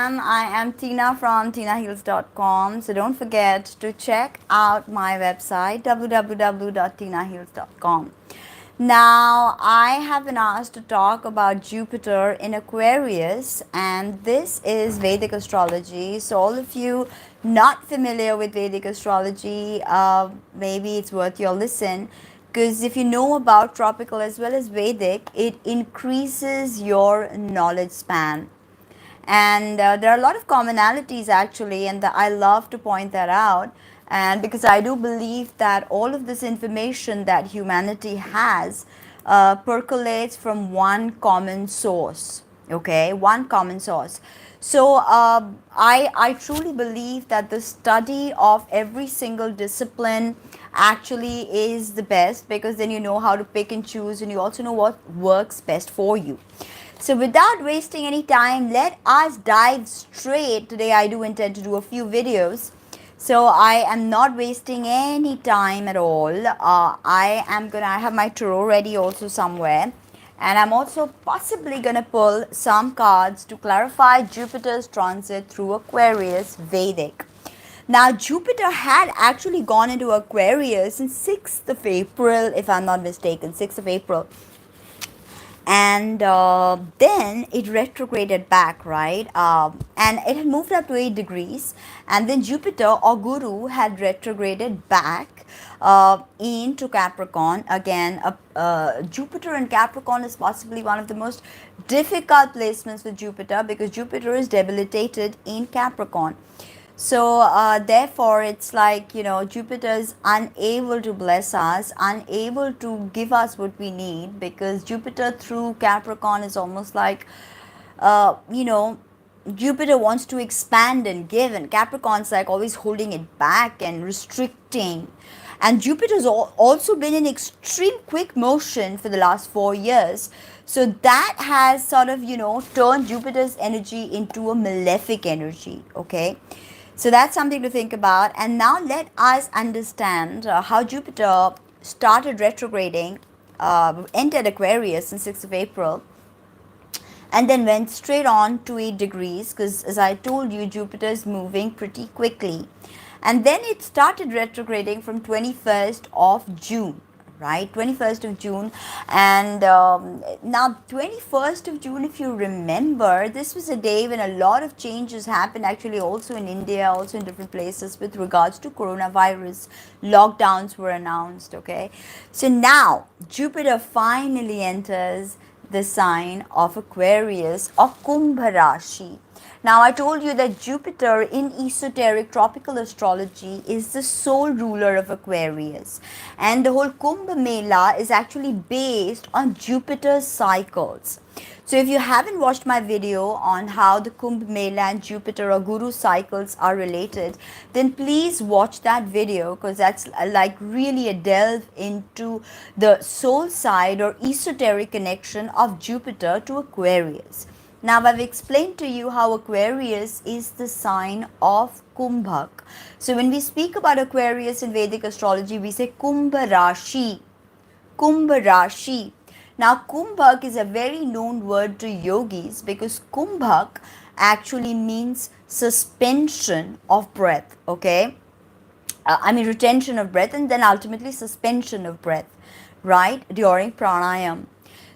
everyone. I am Tina from tinaheals.com. So don't forget to check out my website www.tinaheals.com. Now, I have been asked to talk about Jupiter in Aquarius, and this is Vedic astrology. So, all of you not familiar with Vedic astrology, maybe it's worth your listen, because if you know about tropical as well as Vedic, it increases your knowledge span. And there are a lot of commonalities actually, and I love to point that out. And because I do believe that all of this information that humanity has percolates from one common source. Okay, one common source. So I truly believe that the study of every single discipline actually is the best, because then you know how to pick and choose, and you also know what works best for you. So without wasting any time, let us dive straight. Today I do intend to do a few videos. So I am not wasting any time at all. I have my tarot ready also somewhere. And I'm also possibly going to pull some cards to clarify Jupiter's transit through Aquarius Vedic. Now, Jupiter had actually gone into Aquarius on 6th of April, if I'm not mistaken, 6th of April. And then it retrograded back, right? And it had moved up to 8 degrees. And then Jupiter or Guru had retrograded back into Capricorn. Again, Jupiter in Capricorn is possibly one of the most difficult placements for Jupiter, because Jupiter is debilitated in Capricorn. So therefore, it's like, Jupiter is unable to bless us, unable to give us what we need, because Jupiter through Capricorn is almost like, Jupiter wants to expand and give, and Capricorn's like always holding it back and restricting. And Jupiter's also been in extreme quick motion for the last 4 years. So that has sort of, turned Jupiter's energy into a malefic energy, okay? So that's something to think about. And now let us understand how Jupiter started retrograding, entered Aquarius on 6th of April, and then went straight on to 8 degrees, because as I told you, Jupiter is moving pretty quickly. And then it started retrograding from 21st of June. Right, 21st of June. And now 21st of June, if you remember, this was a day when a lot of changes happened, actually also in India, also in different places with regards to coronavirus. Lockdowns were announced, okay? So now Jupiter finally enters the sign of Aquarius or Kumbha Rashi. Now, I told you that Jupiter in esoteric tropical astrology is the sole ruler of Aquarius. And the whole Kumbh Mela is actually based on Jupiter's cycles. So if you haven't watched my video on how the Kumbh Mela and Jupiter or Guru cycles are related, then please watch that video, because that's like really a delve into the soul side or esoteric connection of Jupiter to Aquarius. Now, I've explained to you how Aquarius is the sign of Kumbhak. So when we speak about Aquarius in Vedic astrology, we say Kumbha Rashi. Kumbha Rashi. Now, Kumbhak is a very known word to yogis, because Kumbhak actually means suspension of breath, okay? Retention of breath, and then ultimately suspension of breath, right, during pranayam.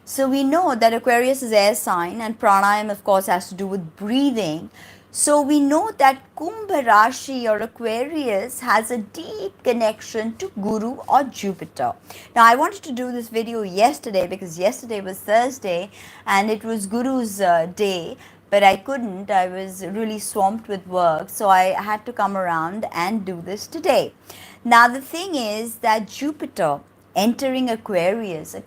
So we know that Aquarius is air sign, and pranayam, of course, has to do with breathing. So we know that Kumbha Rashi or Aquarius has a deep connection to Guru or Jupiter. Now, I wanted to do this video yesterday, because yesterday was Thursday and it was Guru's day, but I couldn't. I was really swamped with work, so I had to come around and do this today. Now, the thing is that Jupiter entering Aquarius, as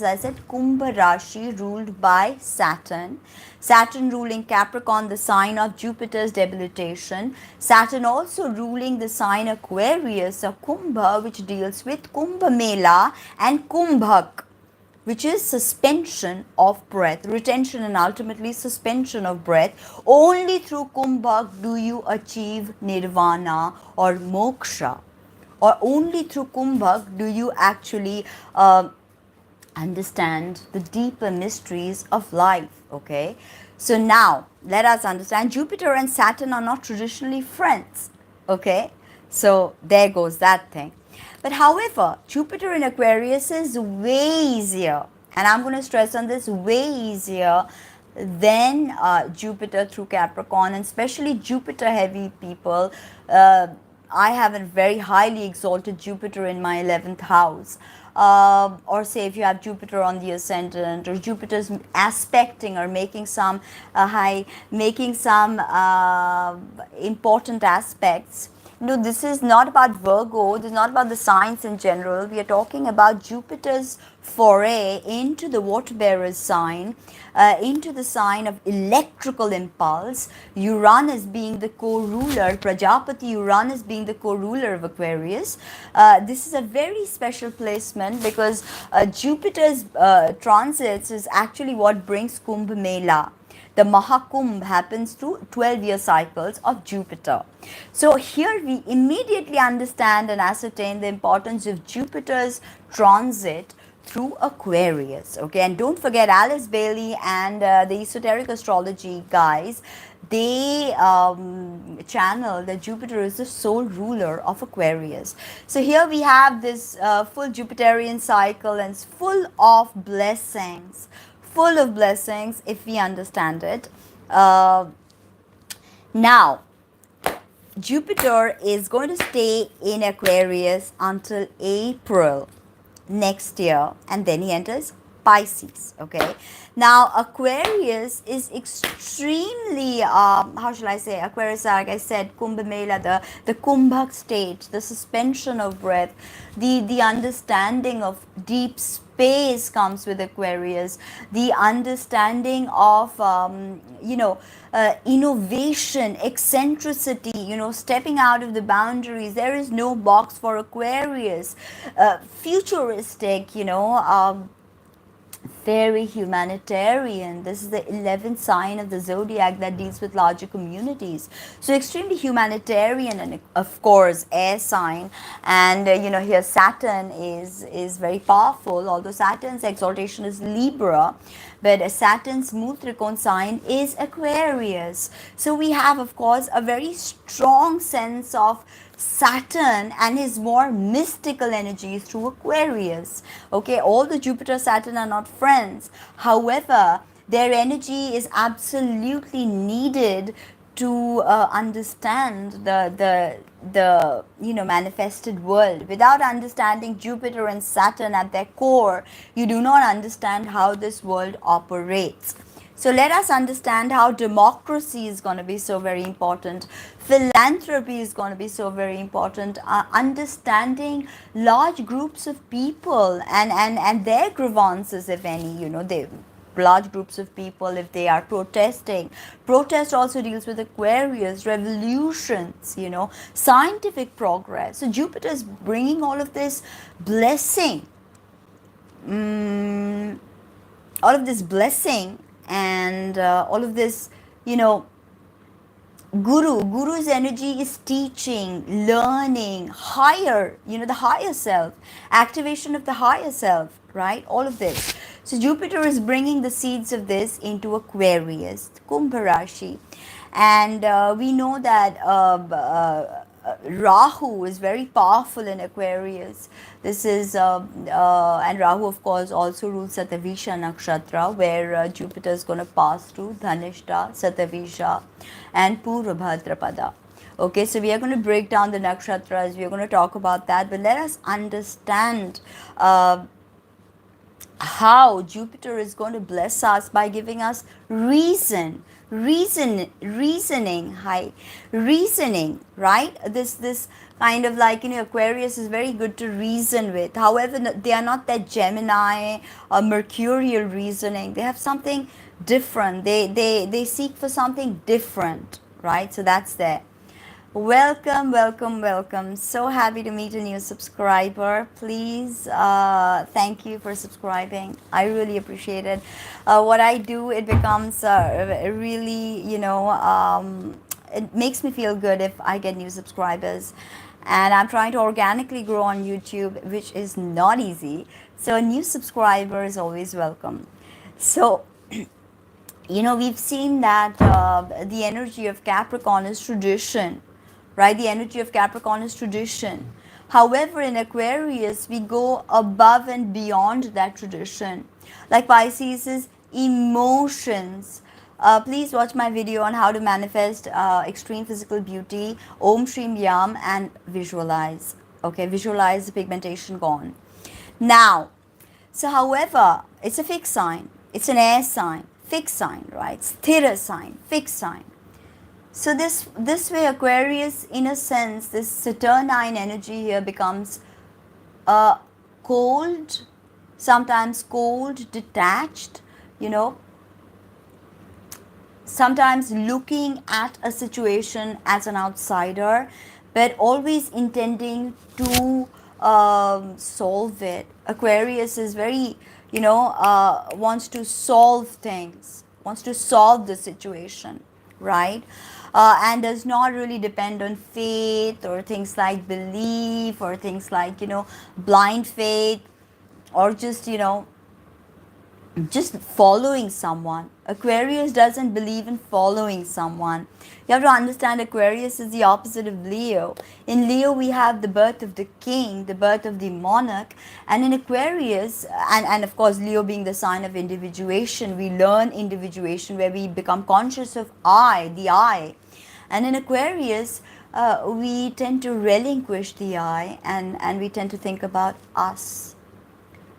I said, Kumbha Rashi, ruled by Saturn. Saturn ruling Capricorn, the sign of Jupiter's debilitation. Saturn also ruling the sign Aquarius or Kumbha, which deals with Kumbha Mela and Kumbhak, which is suspension of breath, retention and ultimately suspension of breath. Only through Kumbhak do you achieve nirvana or moksha. Or only through Kumbhak do you actually understand the deeper mysteries of life, okay? So now, let us understand, Jupiter and Saturn are not traditionally friends. Okay, so there goes that thing. But however, Jupiter in Aquarius is way easier, and I'm going to stress on this, way easier than Jupiter through Capricorn, and especially Jupiter heavy people. I have a very highly exalted Jupiter in my 11th house. Or say if you have Jupiter on the ascendant, or Jupiter's aspecting or making some important aspects. No, this is not about Virgo. This is not about the signs in general. We are talking about Jupiter's foray into the water bearer's sign, into the sign of electrical impulse. Uranus being the co-ruler, Prajapati Uranus being the co-ruler of Aquarius. This is a very special placement because Jupiter's transits is actually what brings Kumbh Mela. The Mahakumbh happens through 12-year cycles of Jupiter. So here we immediately understand and ascertain the importance of Jupiter's transit through Aquarius. Okay, and don't forget Alice Bailey and the Esoteric Astrology guys, they channel that Jupiter is the sole ruler of Aquarius. So here we have this full Jupiterian cycle, and it's full of blessings. Full of blessings if we understand it. Now, Jupiter is going to stay in Aquarius until April next year, and then he enters Pisces. Okay, now Aquarius is extremely how shall I say, Aquarius, like I said, Kumbh Mela, the kumbhak state, the suspension of breath, the understanding of deep space comes with Aquarius, the understanding of innovation, eccentricity, stepping out of the boundaries. There is no box for Aquarius. Futuristic, very humanitarian. This is the 11th sign of the zodiac that deals with larger communities. So extremely humanitarian, and of course air sign. And here Saturn is very powerful, although Saturn's exaltation is Libra, but Saturn's smooth trikon sign is Aquarius. So we have, of course, a very strong sense of Saturn and his more mystical energy through Aquarius. Okay, all the Jupiter Saturn are not friends. However, their energy is absolutely needed to understand the manifested world. Without understanding Jupiter and Saturn at their core, you do not understand how this world operates. So let us understand how democracy is going to be so very important. Philanthropy is going to be so very important. Understanding large groups of people and their grievances, if any, they large groups of people, if they are protesting. Protest also deals with Aquarius, revolutions, scientific progress. So Jupiter is bringing all of this blessing, all of this blessing, and all of this, Guru's energy is teaching, learning, higher, the higher self, activation of the higher self, right? All of this. So Jupiter is bringing the seeds of this into Aquarius, Kumbh Rashi. And we know that Rahu is very powerful in Aquarius. This is, and Rahu, of course, also rules Satavisha Nakshatra, where Jupiter is going to pass through Dhanishta, Satavisha, and Purva Bhadrapada. Okay, so we are going to break down the nakshatras. We are going to talk about that, but let us understand how Jupiter is going to bless us by giving us reasoning, right? This kind of like, Aquarius is very good to reason with. However, they are not that Gemini or Mercurial reasoning. They have something different. They seek for something different, right? So that's there. Welcome. So happy to meet a new subscriber. Please, thank you for subscribing. I really appreciate it. What I do, it becomes really, it makes me feel good if I get new subscribers. And I'm trying to organically grow on YouTube, which is not easy. So a new subscriber is always welcome. So We've seen that the energy of Capricorn is tradition, right? The energy of Capricorn is tradition. However, in Aquarius, we go above and beyond that tradition. Like Pisces is emotions. Please watch my video on how to manifest extreme physical beauty, Om Shrim Yam, and visualize. Okay, visualize the pigmentation gone. Now, so however, it's a fixed sign. It's an air sign, fixed sign, right? Sthira sign, fixed sign. So this way Aquarius, in a sense, this Saturnine energy here becomes cold, sometimes cold, detached, you know, sometimes looking at a situation as an outsider, but always intending to solve it. Aquarius is very, wants to solve things, wants to solve the situation, right? And does not really depend on faith or things like belief or things like, blind faith, or just following someone. Aquarius doesn't believe in following someone. You have to understand Aquarius is the opposite of Leo. In Leo, we have the birth of the king, the birth of the monarch. And in Aquarius, and of course, Leo being the sign of individuation, we learn individuation where we become conscious of the I. And in Aquarius, we tend to relinquish the I, and we tend to think about us,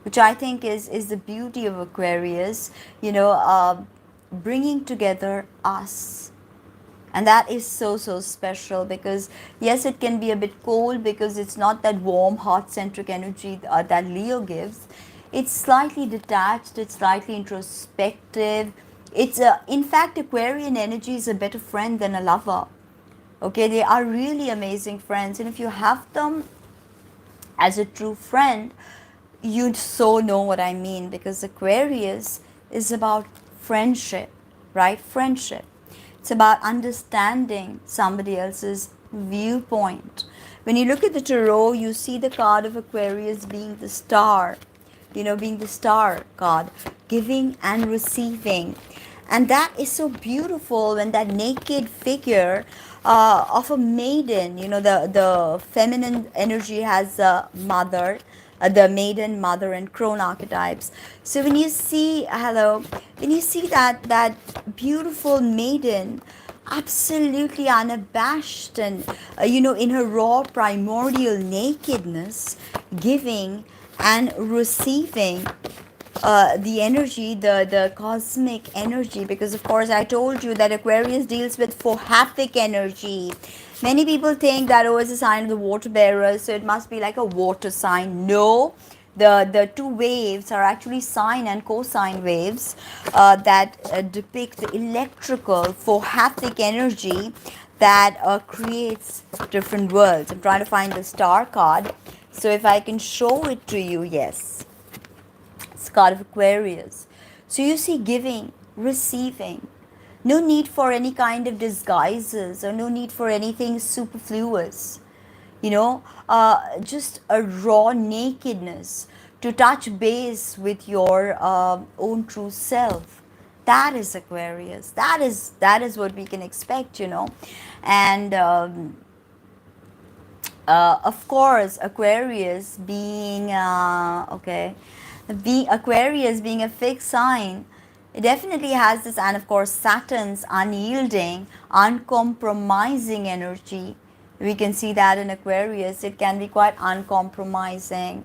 which I think is the beauty of Aquarius, bringing together us. And that is so, so special, because yes, it can be a bit cold because it's not that warm, heart-centric energy that Leo gives. It's slightly detached, it's slightly introspective. In fact, Aquarian energy is a better friend than a lover. Okay, they are really amazing friends. And if you have them as a true friend, you so know what I mean, because Aquarius is about friendship, right? Friendship. It's about understanding somebody else's viewpoint. When you look at the tarot, you see the card of Aquarius being the star, being the star card, giving and receiving. And that is so beautiful when that naked figure of a maiden, the feminine energy has a mother, the maiden, mother, and crone archetypes. So when you see that beautiful maiden, absolutely unabashed and in her raw primordial nakedness, giving and receiving the energy, the cosmic energy, because of course I told you that Aquarius deals with Fohathic energy. Many people think that it's a sign of the water bearer, so it must be like a water sign. No, the two waves are actually sine and cosine waves that depict the electrical Fohathic energy that creates different worlds. I'm trying to find the star card, so if I can show it to you. Yes, it's card of Aquarius. So you see giving, receiving. No need for any kind of disguises, or no need for anything superfluous. Just a raw nakedness to touch base with your own true self. That is Aquarius. That is what we can expect, And of course, Aquarius being Aquarius being a fixed sign, it definitely has this, and of course Saturn's unyielding, uncompromising energy. We can see that in Aquarius. It can be quite uncompromising.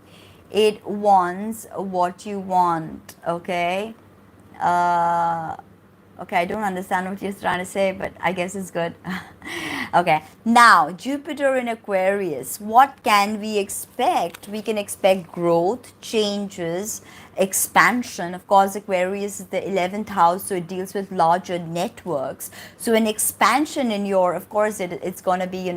It wants what you want, okay? Okay, I don't understand what you're trying to say, but I guess it's good. Okay, now Jupiter in Aquarius. What can we expect? We can expect growth, changes, expansion. Of course, Aquarius is the 11th house, so it deals with larger networks. So an expansion in your, of course, it's going to be,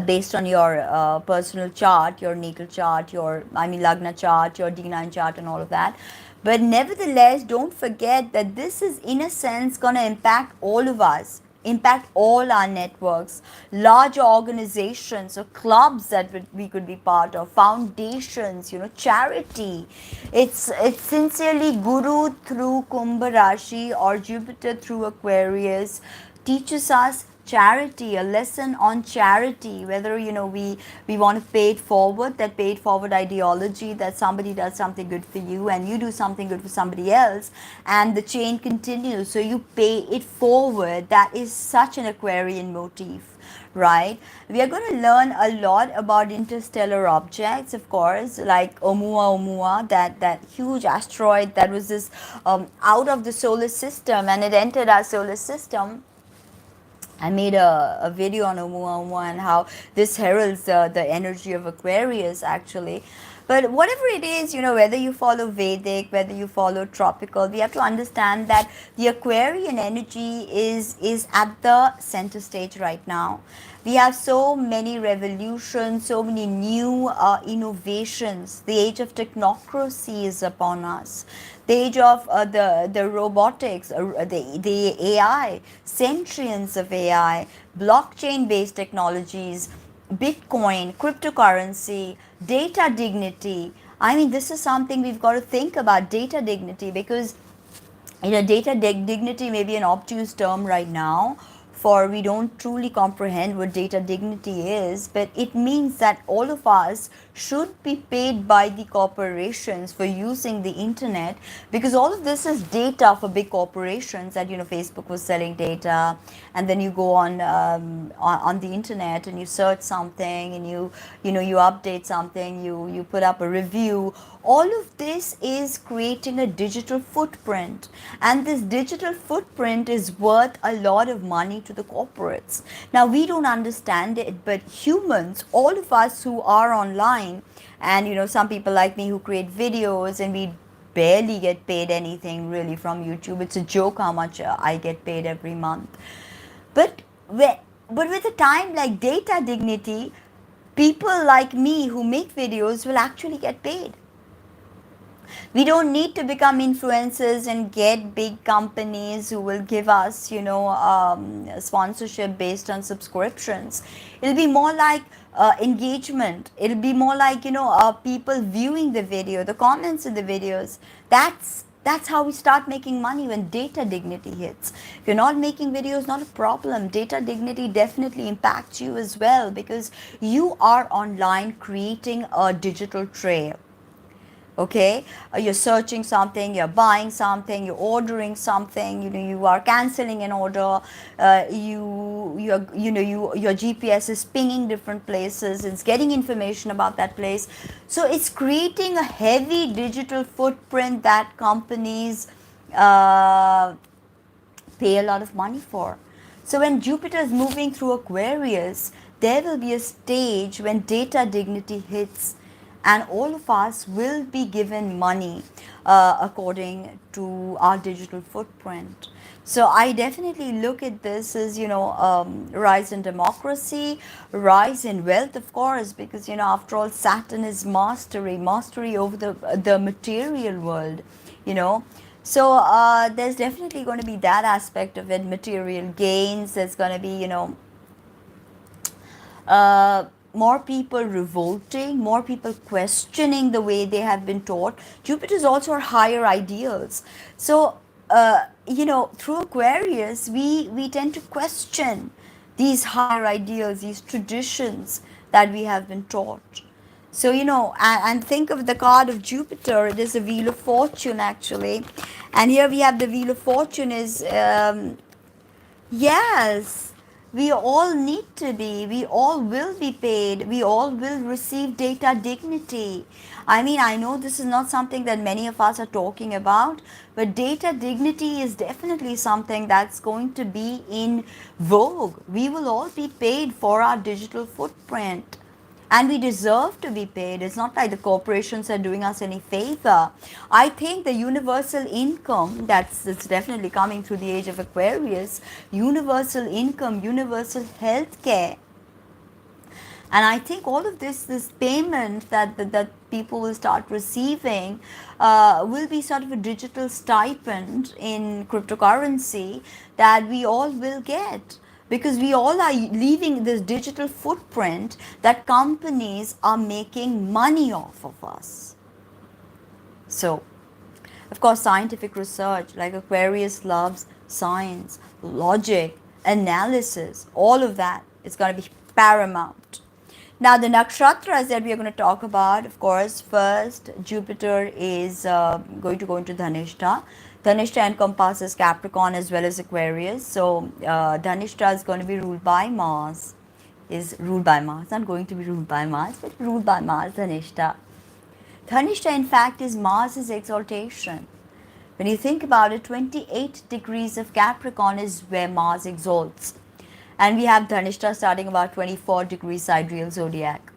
based on your personal chart, your natal chart, Lagna chart, your D9 chart, and all of that. But nevertheless, don't forget that this is, in a sense, going to impact all of us. impact all our networks, larger organizations or clubs that we could be part of, foundations, charity. It's sincerely Guru through Kumbh Rashi or Jupiter through Aquarius teaches us charity, a lesson on charity, whether we want to pay it forward, that pay it forward ideology, that somebody does something good for you and you do something good for somebody else and the chain continues, so you pay it forward. That is such an Aquarian motif, right? We are going to learn a lot about interstellar objects, of course, like Oumuamua, that huge asteroid that was this out of the solar system, and it entered our solar system. I made a video on Oumuamua and how this heralds the energy of Aquarius, actually. But whatever it is, whether you follow Vedic, whether you follow tropical, we have to understand that the Aquarian energy is at the center stage right now. We have so many revolutions, so many new innovations. The age of technocracy is upon us. The age of the robotics, the AI, sentience of AI, blockchain based technologies, Bitcoin, cryptocurrency, data dignity. I mean, this is something we've got to think about, data dignity, because data dignity may be an obtuse term right now, for we don't truly comprehend what data dignity is, but it means that all of us should be paid by the corporations for using the internet, because all of this is data for big corporations. That Facebook was selling data, and then you go on the internet and you search something and you update something, you put up a review. All of this is creating a digital footprint, and this digital footprint is worth a lot of money to the corporates. Now, we don't understand it, but humans, all of us who are online, and some people like me who create videos, and we barely get paid anything really from YouTube. It's a joke how much I get paid every month. But with a time like data dignity, people like me who make videos will actually get paid. We don't need to become influencers and get big companies who will give us, sponsorship based on subscriptions. It'll be more like engagement. It'll be more like, people viewing the video, the comments in the videos. That's how we start making money, when data dignity hits. If you're not making videos, not a problem. Data dignity definitely impacts you as well, because you are online creating a digital trail. Okay, you're searching something, you're buying something, you're ordering something, you are canceling an order, your GPS is pinging different places, it's getting information about that place. So it's creating a heavy digital footprint that companies pay a lot of money for. So when Jupiter is moving through Aquarius, there will be a stage when data dignity hits, and all of us will be given money according to our digital footprint. So I definitely look at this as, rise in democracy, rise in wealth, of course, because, after all, Saturn is mastery over the material world, So there's definitely going to be that aspect of it, material gains. There's going to be, more people revolting, more people questioning the way they have been taught. Jupiter is also our higher ideals. So, through Aquarius, we tend to question these higher ideals, these traditions that we have been taught. So, and think of the card of Jupiter. It is a Wheel of Fortune, actually. And here we have the Wheel of Fortune is, yes, we all need to be, we all will be paid, we all will receive data dignity. I mean, I know this is not something that many of us are talking about, but data dignity is definitely something that's going to be in vogue. We will all be paid for our digital footprint. And we deserve to be paid. It's not like the corporations are doing us any favor. I think the universal income, that's definitely coming through the age of Aquarius, universal income, universal health care. And I think all of this payment that people will start receiving will be sort of a digital stipend in cryptocurrency that we all will get. because we all are leaving this digital footprint that companies are making money off of us. So, of course, scientific research, like Aquarius loves science, logic, analysis, all of that is going to be paramount. Now, the nakshatras that we are going to talk about, of course, first, Jupiter is going to go into Dhanishta. Dhanishta encompasses Capricorn as well as Aquarius. So, Dhanishta is going to be ruled by Mars. Is ruled by Mars, not going to be ruled by Mars, but ruled by Mars, Dhanishta. Dhanishta, in fact, is Mars's exaltation. When you think about it, 28 degrees of Capricorn is where Mars exalts. And we have Dhanishta starting about 24 degrees sidereal zodiac.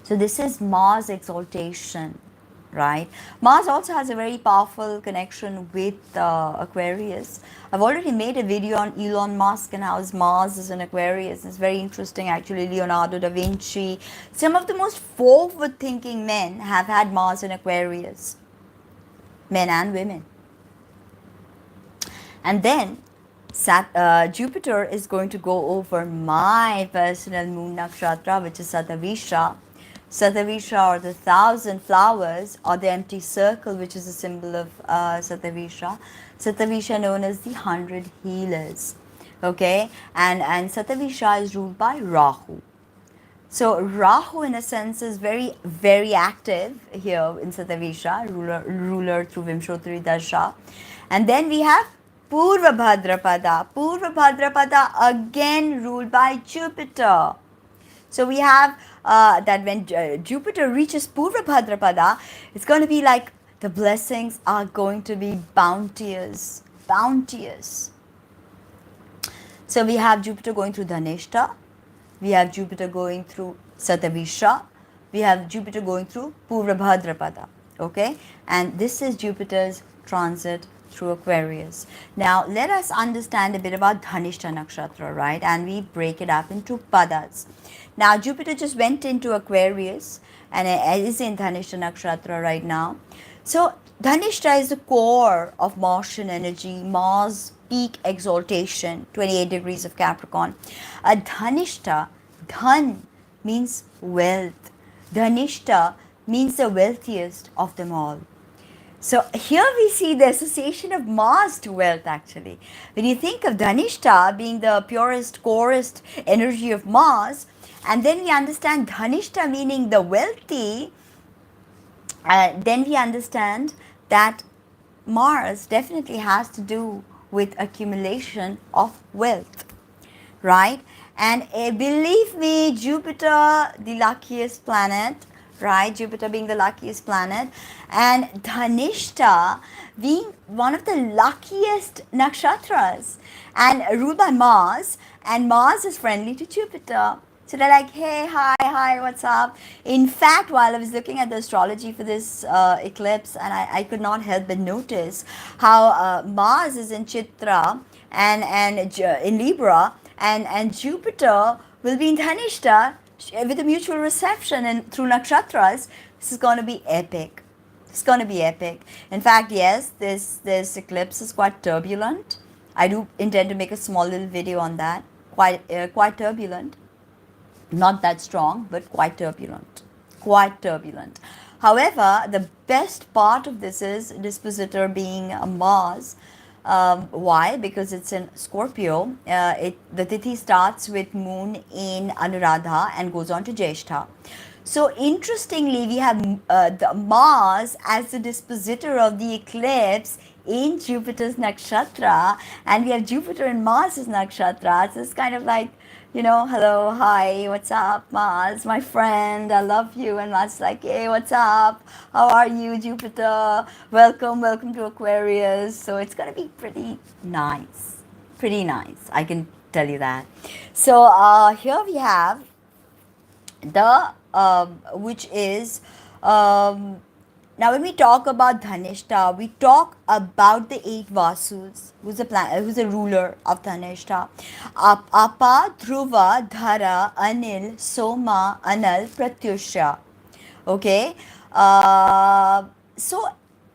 So this is Mars exaltation, right? Mars also has a very powerful connection with Aquarius. I've already made a video on Elon Musk and how Mars is in Aquarius. It's very interesting, actually. Leonardo da Vinci, some of the most forward-thinking men have had Mars in Aquarius, men and women. And then Jupiter is going to go over my personal moon nakshatra, which is Satavisha. Satavisha, or the 1,000 flowers, or the empty circle, which is a symbol of Satavisha. Satavisha, known as the 100 healers. Okay, and Satavisha is ruled by Rahu. So Rahu, in a sense, is very, very active here in Satavisha, ruler through Vimshottari Dasha. And then we have Purva Bhadrapada. Purva Bhadrapada, again ruled by Jupiter. So we have that when Jupiter reaches Purva Bhadrapada, it's going to be like the blessings are going to be bounteous, bounteous. So we have Jupiter going through Dhanishta, we have Jupiter going through Satavisha, we have Jupiter going through Purva Bhadrapada, okay? And this is Jupiter's transit through Aquarius. Now, let us understand a bit about Dhanishta Nakshatra, right? And we break it up into padas. Now, Jupiter just went into Aquarius and it is in Dhanishta Nakshatra right now. So, Dhanishta is the core of Martian energy, Mars peak exaltation, 28 degrees of Capricorn. Dhanishta, Dhan means wealth. Dhanishta means the wealthiest of them all. So here we see the association of Mars to wealth, actually. When you think of Dhanishta being the purest, corest energy of Mars, and then we understand Dhanishta meaning the wealthy, then we understand that Mars definitely has to do with accumulation of wealth, right? And believe me, Jupiter, the luckiest planet, right? Jupiter being the luckiest planet, and Dhanishta being one of the luckiest nakshatras, and ruled by Mars, and Mars is friendly to Jupiter. So they're like, hey, hi, what's up? In fact, while I was looking at the astrology for this eclipse, and I could not help but notice how Mars is in Chitra and in Libra, and Jupiter will be in Dhanishta with a mutual reception and through nakshatras. This is going to be epic. It's going to be epic. In fact, yes, this eclipse is quite turbulent. I do intend to make a small little video on that. Quite turbulent. Not that strong, but quite turbulent. Quite turbulent. However, the best part of this is dispositor being Mars. Why? Because it's in Scorpio. The Tithi starts with moon in Anuradha and goes on to Jyeshtha. So interestingly, we have the Mars as the dispositor of the eclipse in Jupiter's nakshatra, and we have Jupiter and Mars' nakshatra. So it's kind of like, you know, hello, hi, what's up, Mars, my friend, I love you. And Mars like, hey, what's up? How are you, Jupiter? Welcome to Aquarius. So it's going to be pretty nice. Pretty nice, I can tell you that. So here we have the, which is, now when we talk about Dhanishta, we talk about the 8 Vasus, who's a ruler of Dhanishta. Apa, Dhruva, Dhara, Anil, Soma, Anal, Pratyusha. Okay? So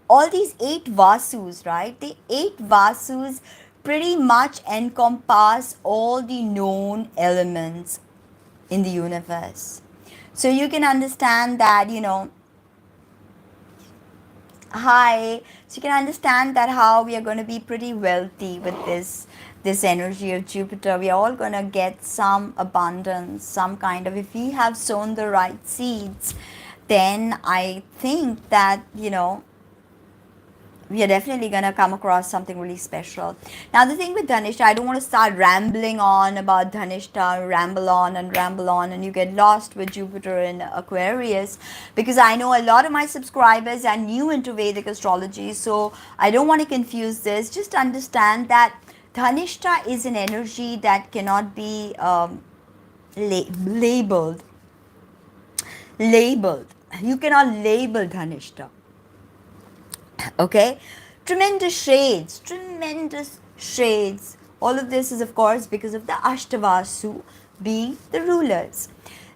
all these 8 Vasus, right? The 8 Vasus pretty much encompass all the known elements in the universe. So you can understand that, so you can understand that how we are going to be pretty wealthy with this energy of Jupiter. We are all going to get some abundance, some kind of, if we have sown the right seeds, then I think that, we are definitely going to come across something really special. Now, the thing with Dhanishta, I don't want to start rambling on about Dhanishta, ramble on, and you get lost with Jupiter in Aquarius, because I know a lot of my subscribers are new into Vedic astrology, so I don't want to confuse this. Just understand that Dhanishta is an energy that cannot be labeled. You cannot label Dhanishta. Okay, tremendous shades. All of this is, of course, because of the Ashtavasu being the rulers.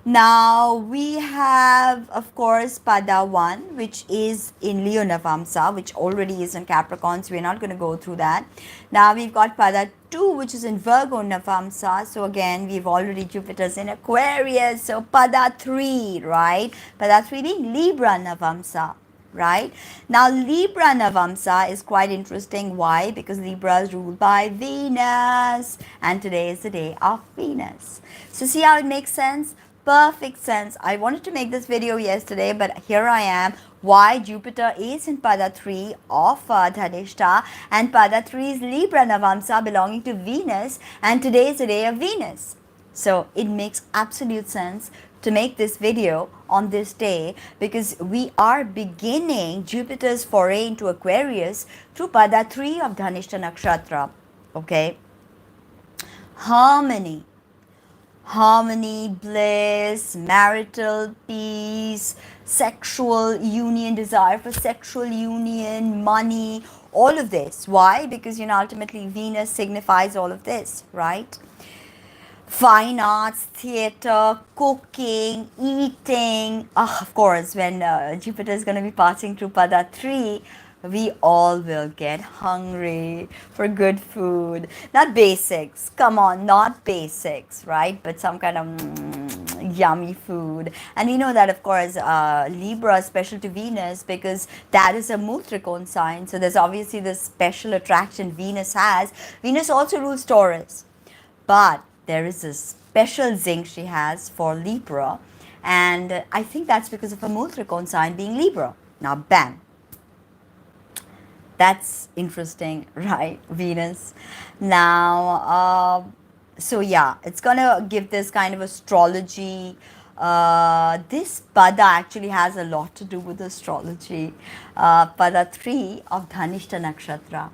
Now we have, of course, Pada 1, which is in Leo Navamsa, which already is in Capricorn, so we're not going to go through that. Now we've got Pada 2, which is in Virgo Navamsa. So again, we've already Jupiter's in Aquarius. So Pada 3, right? Pada 3 being Libra Navamsa. Right? Now, Libra Navamsa is quite interesting. Why? Because Libra is ruled by Venus, and today is the day of Venus. So, see how it makes sense? Perfect sense. I wanted to make this video yesterday, but here I am. Why Jupiter is in Pada 3 of Dhanishta, and Pada 3 is Libra Navamsa belonging to Venus, and today is the day of Venus. So, it makes absolute sense to make this video on this day, because we are beginning Jupiter's foray into Aquarius through Pada 3 of Dhanishta Nakshatra. Okay? Harmony, bliss, marital peace, sexual union, desire for sexual union, money, all of this. Why? Because, ultimately Venus signifies all of this, right? Fine arts, theater, cooking, eating. Of course, when Jupiter is going to be passing through Pada 3, we all will get hungry for good food. Not basics. Come on, not basics, right? But some kind of yummy food. And we know that, of course, Libra is special to Venus because that is a Mutrikon sign. So there's obviously this special attraction Venus has. Venus also rules Taurus. But there is a special zinc she has for Libra, and I think that's because of her Mutrikon sign being Libra. Now, bam. That's interesting, right? Venus. Now, so yeah, it's going to give this kind of astrology. This Pada actually has a lot to do with astrology. Pada 3 of Dhanishta Nakshatra.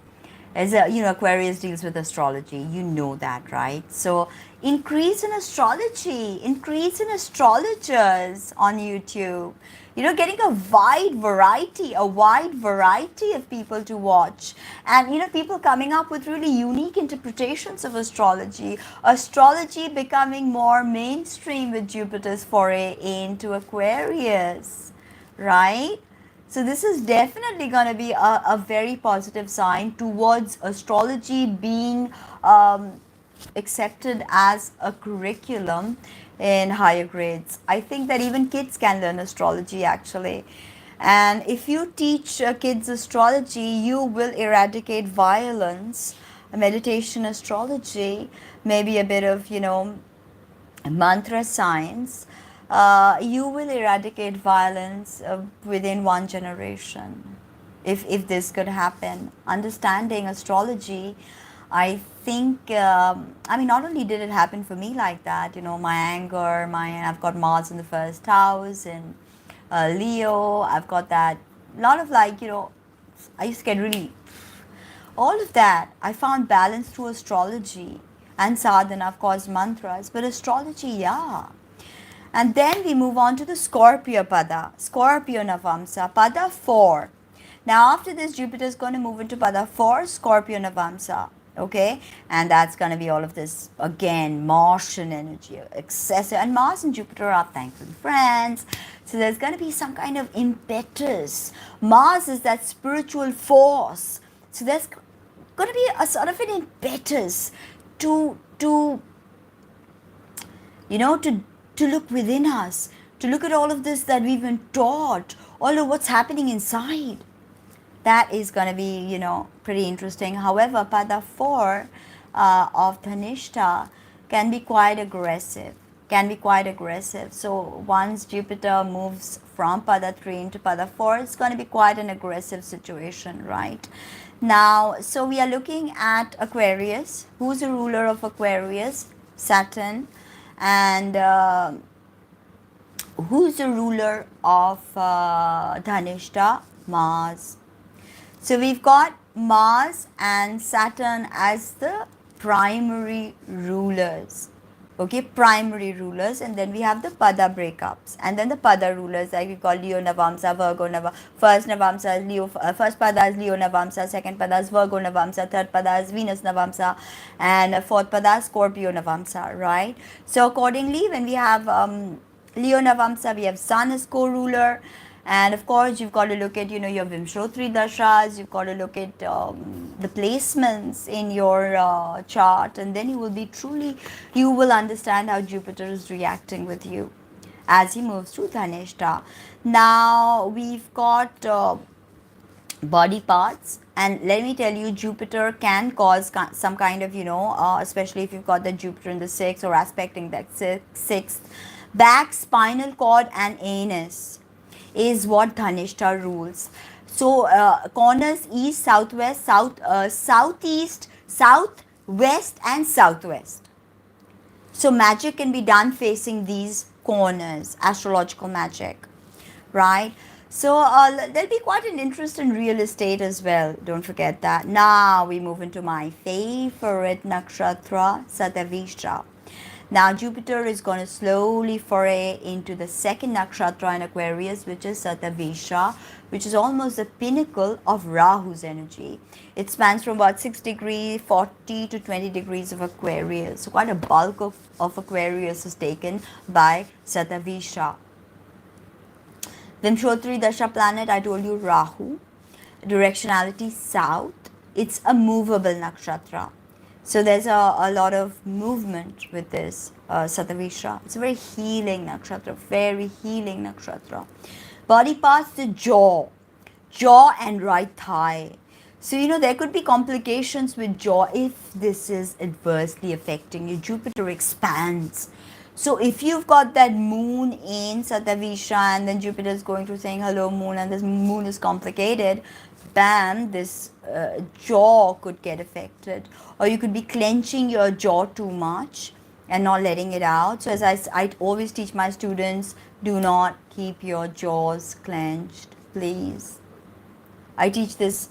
As Aquarius deals with astrology, you know that, right? So increase in astrology, increase in astrologers on YouTube. Getting a wide variety of people to watch, and people coming up with really unique interpretations of astrology. Astrology becoming more mainstream with Jupiter's foray into Aquarius, right? So this is definitely going to be a very positive sign towards astrology being accepted as a curriculum in higher grades. I think that even kids can learn astrology actually. And if you teach kids astrology, you will eradicate violence, meditation astrology, maybe a bit of, mantra science. You will eradicate violence within one generation. If this could happen, understanding astrology, I think, not only did it happen for me like that, my anger, I've got Mars in the first house, and Leo, I've got that, lot of I used to get really, all of that, I found balance through astrology, and sadhana, of course, mantras, but astrology, yeah. And then we move on to the Scorpio Pada, Scorpio Navamsa, Pada 4. Now after this, Jupiter is going to move into Pada 4, Scorpio Navamsa, okay? And that's going to be all of this, again, Martian energy, excessive. And Mars and Jupiter are thankfully friends. So there's going to be some kind of impetus. Mars is that spiritual force. So there's going to be a sort of an impetus to to look within us, to look at all of this that we've been taught, all of what's happening inside. That is going to be, pretty interesting. However, Pada 4 of Dhanishta can be quite aggressive. So once Jupiter moves from Pada 3 into Pada 4, it's going to be quite an aggressive situation, right? Now, so we are looking at Aquarius. Who's the ruler of Aquarius? Saturn. And who's the ruler of Dhanishta? Mars. So we've got Mars and Saturn as the primary rulers. Okay, primary rulers, and then we have the Pada breakups, and then the Pada rulers, like we call Leo Navamsa, Virgo Navamsa. First Navamsa is Leo, first Pada is Leo Navamsa, second Pada is Virgo Navamsa, third Pada is Venus Navamsa, and fourth Pada is Scorpio Navamsa, right? So accordingly, when we have Leo Navamsa, we have Sun as co-ruler. And of course, you've got to look at, your Vimshottari Dashas, you've got to look at the placements in your chart, and then you will understand how Jupiter is reacting with you as he moves through Dhanishta. Now, we've got body parts, and let me tell you, Jupiter can cause some kind of, especially if you've got the Jupiter in the 6th or aspecting that 6th, back, spinal cord, and anus is what Dhanishta rules. So corners east, southwest, southeast, southwest, and southwest. So magic can be done facing these corners, astrological magic, right? So there'll be quite an interest in real estate as well. Don't forget that. Now we move into my favorite nakshatra, Satavisha. Now Jupiter is going to slowly foray into the second nakshatra in Aquarius, which is Satavisha, which is almost the pinnacle of Rahu's energy. It spans from about 6 degrees, 40 to 20 degrees of Aquarius. So quite a bulk of Aquarius is taken by Satavisha. Vimshottari Dasha planet, I told you Rahu. Directionality south. It's a movable nakshatra. So there's a lot of movement with this Satavisha. It's a very healing nakshatra, very healing nakshatra. Body parts, the jaw and right thigh. So, there could be complications with jaw if this is adversely affecting you. Jupiter expands. So if you've got that moon in Satavisha and then Jupiter is going through saying hello moon and this moon is complicated, bam, this jaw could get affected, or you could be clenching your jaw too much and not letting it out. So as I always teach my students, do not keep your jaws clenched, please. I teach this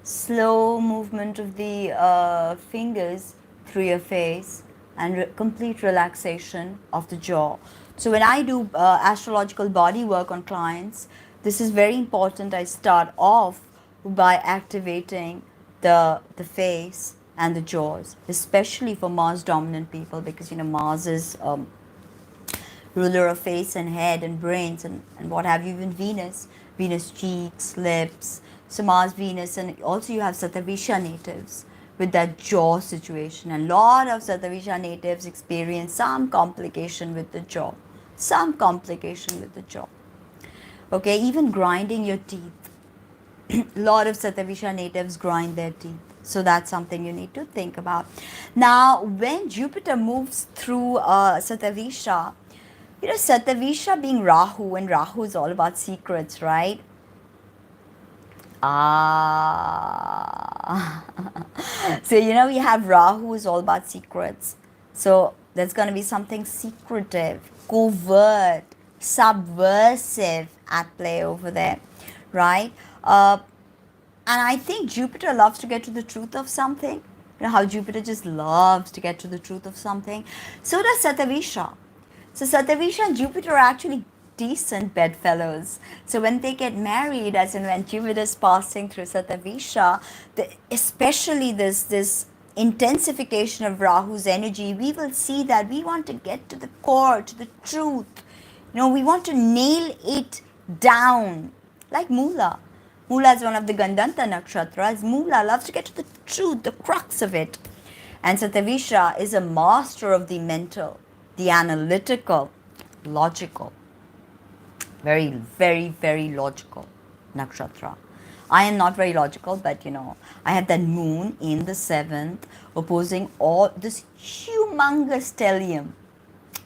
slow movement of the fingers through your face and complete relaxation of the jaw. So when I do astrological body work on clients, this is very important. I start off by activating the face and the jaws, especially for Mars dominant people, because Mars is ruler of face and head and brains and what have you, even Venus cheeks, lips. So Mars, Venus, and also you have Satavisha natives with that jaw situation, and a lot of Satavisha natives experience some complication with the jaw. Okay, even grinding your teeth. A lot of Satavisha natives grind their teeth. So that's something you need to think about. Now, when Jupiter moves through Satavisha, Satavisha being Rahu, and Rahu is all about secrets, right? So, we have Rahu is all about secrets. So there's going to be something secretive, covert, subversive at play over there, right? And I think Jupiter loves to get to the truth of something. How Jupiter just loves to get to the truth of something. So does Satavisha. So Satavisha and Jupiter are actually decent bedfellows. So when they get married, as in when Jupiter is passing through Satavisha, especially this intensification of Rahu's energy, we will see that we want to get to the core, to the truth. We want to nail it down, like Moola. Mula is one of the Gandanta nakshatras. Mula loves to get to the truth, the crux of it. And Satavisha is a master of the mental, the analytical, logical. Very, very, very logical nakshatra. I am not very logical, but I have that moon in the 7th opposing all this humongous stellium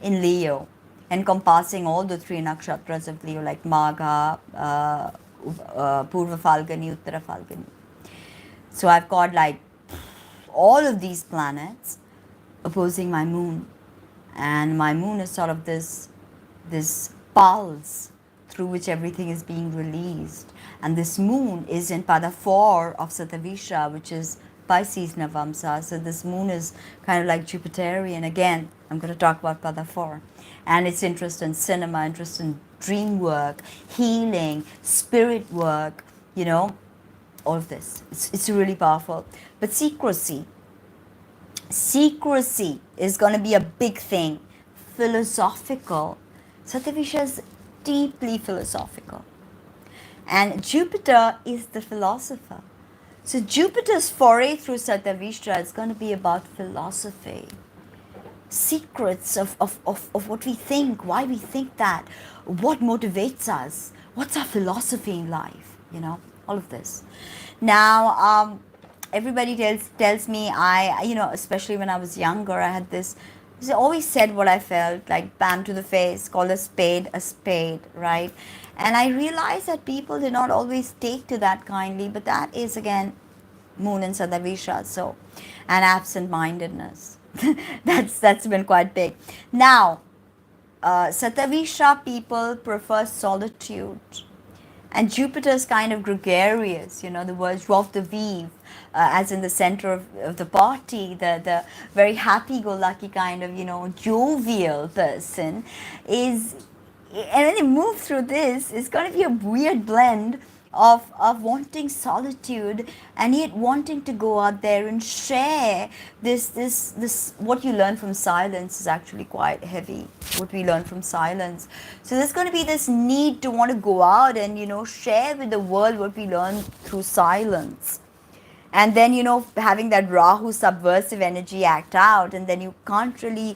in Leo, encompassing all the 3 nakshatras of Leo, like Magha, Purva Falguni, Uttara Falguni. So I've got like all of these planets opposing my moon, and my moon is sort of this pulse through which everything is being released. And this moon is in Pada 4 of Satavisha, which is Pisces Navamsa. So this moon is kind of like Jupiterian. Again, I'm going to talk about Pada 4. And it's interest in cinema, interest in dream work, healing, spirit work, all of this. It's really powerful. But secrecy is going to be a big thing. Philosophical. Satavisha is deeply philosophical. And Jupiter is the philosopher. So Jupiter's foray through Satavisha is going to be about philosophy. Secrets of what we think, why we think that, what motivates us, what's our philosophy in life, all of this. Now, everybody tells me, especially when I was younger, I had this, I always said what I felt, like bam to the face, call a spade, right? And I realized that people did not always take to that kindly, but that is again moon and Satavisha, so, and absent-mindedness. that's been quite big. Now, Satavisha people prefer solitude, and Jupiter is kind of gregarious, the word joie de vivre, as in the center of the party, the very happy-go-lucky kind of, jovial person is, and when they move through this, it's going to be a weird blend of wanting solitude and yet wanting to go out there and share this what you learn from silence is actually quite heavy, what we learn from silence. So there's going to be this need to want to go out and share with the world what we learn through silence. And then having that Rahu subversive energy act out, and then you can't really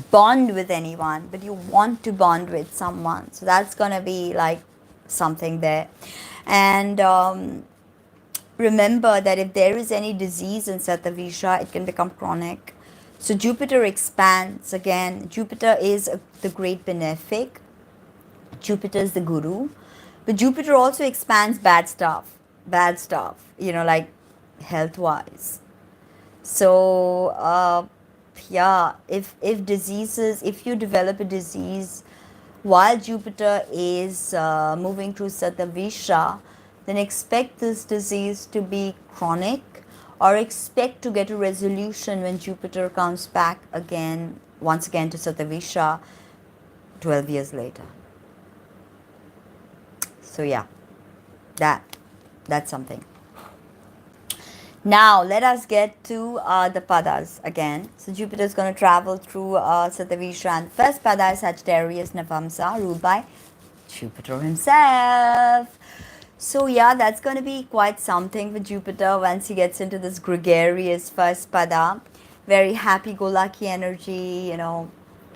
bond with anyone, but you want to bond with someone. So that's going to be like something there. And remember that if there is any disease in Satavisha, it can become chronic. So Jupiter expands again. Jupiter is the great benefic. Jupiter is the guru. But Jupiter also expands bad stuff, like health-wise. So, if diseases, if you develop a disease while Jupiter is moving through Satavisha, then expect this disease to be chronic, or expect to get a resolution when Jupiter comes back once again to Satavisha 12 years later. So yeah, that's something. Now, let us get to the padas again. So, Jupiter is going to travel through Satavisha, and the first pada is Sagittarius Navamsa, ruled by Jupiter himself. So, yeah, that's going to be quite something for Jupiter once he gets into this gregarious first pada. Very happy-go-lucky energy,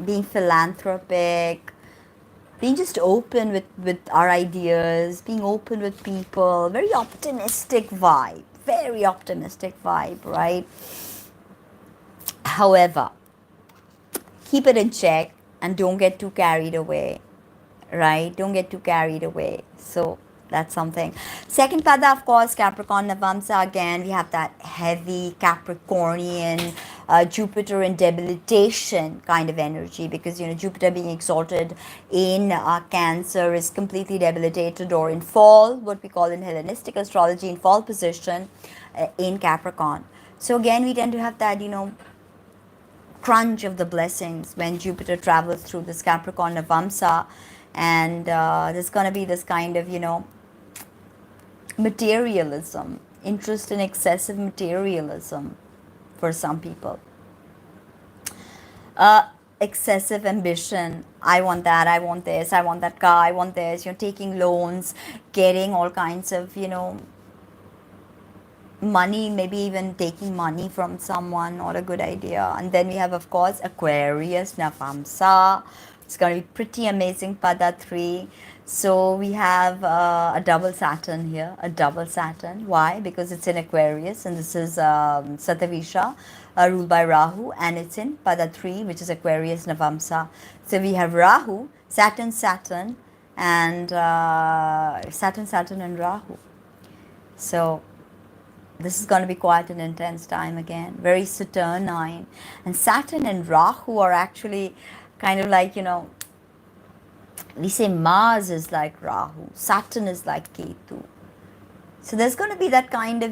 being philanthropic, being just open with our ideas, being open with people, very optimistic vibe. Very optimistic vibe, right? However, keep it in check and don't get too carried away, right? Don't get too carried away. So that's something. Second pada, of course, Capricorn Navamsa. Again, we have that heavy Capricornian Jupiter in debilitation kind of energy, because Jupiter being exalted in Cancer is completely debilitated, or in fall, what we call in Hellenistic astrology, in fall position in Capricorn. So again, we tend to have that crunch of the blessings when Jupiter travels through this Capricorn Navamsa, and there's going to be this kind of materialism, interest in excessive materialism for some people. excessive ambition. I want that, I want this, I want that car, I want this, taking loans, getting all kinds of, money, maybe even taking money from someone, not a good idea. And then we have, of course, Aquarius, Navamsa. It's going to be pretty amazing, Pada 3. So we have a double Saturn here, a double Saturn. Why? Because it's in Aquarius, and this is Satavisha, ruled by Rahu, and it's in Pada 3, which is Aquarius, Navamsa. So we have Rahu, Saturn, Saturn, and Saturn, and Rahu. So this is going to be quite an intense time again, very Saturnine. And Saturn and Rahu are actually kind of like, we say Mars is like Rahu, Saturn is like Ketu. So there's going to be that kind of,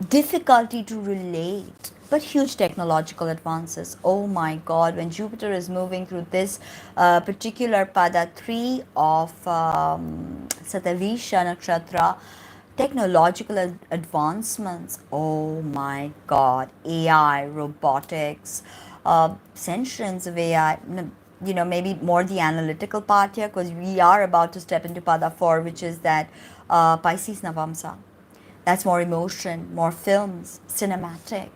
difficulty to relate, but huge technological advances. Oh my God, when Jupiter is moving through this particular Pada 3 of Satavisha Nakshatra, technological advancements, oh my God, AI, robotics, sentience of AI, maybe more the analytical part here, because we are about to step into Pada 4, which is that Pisces Navamsa. That's more emotion, more films, cinematic.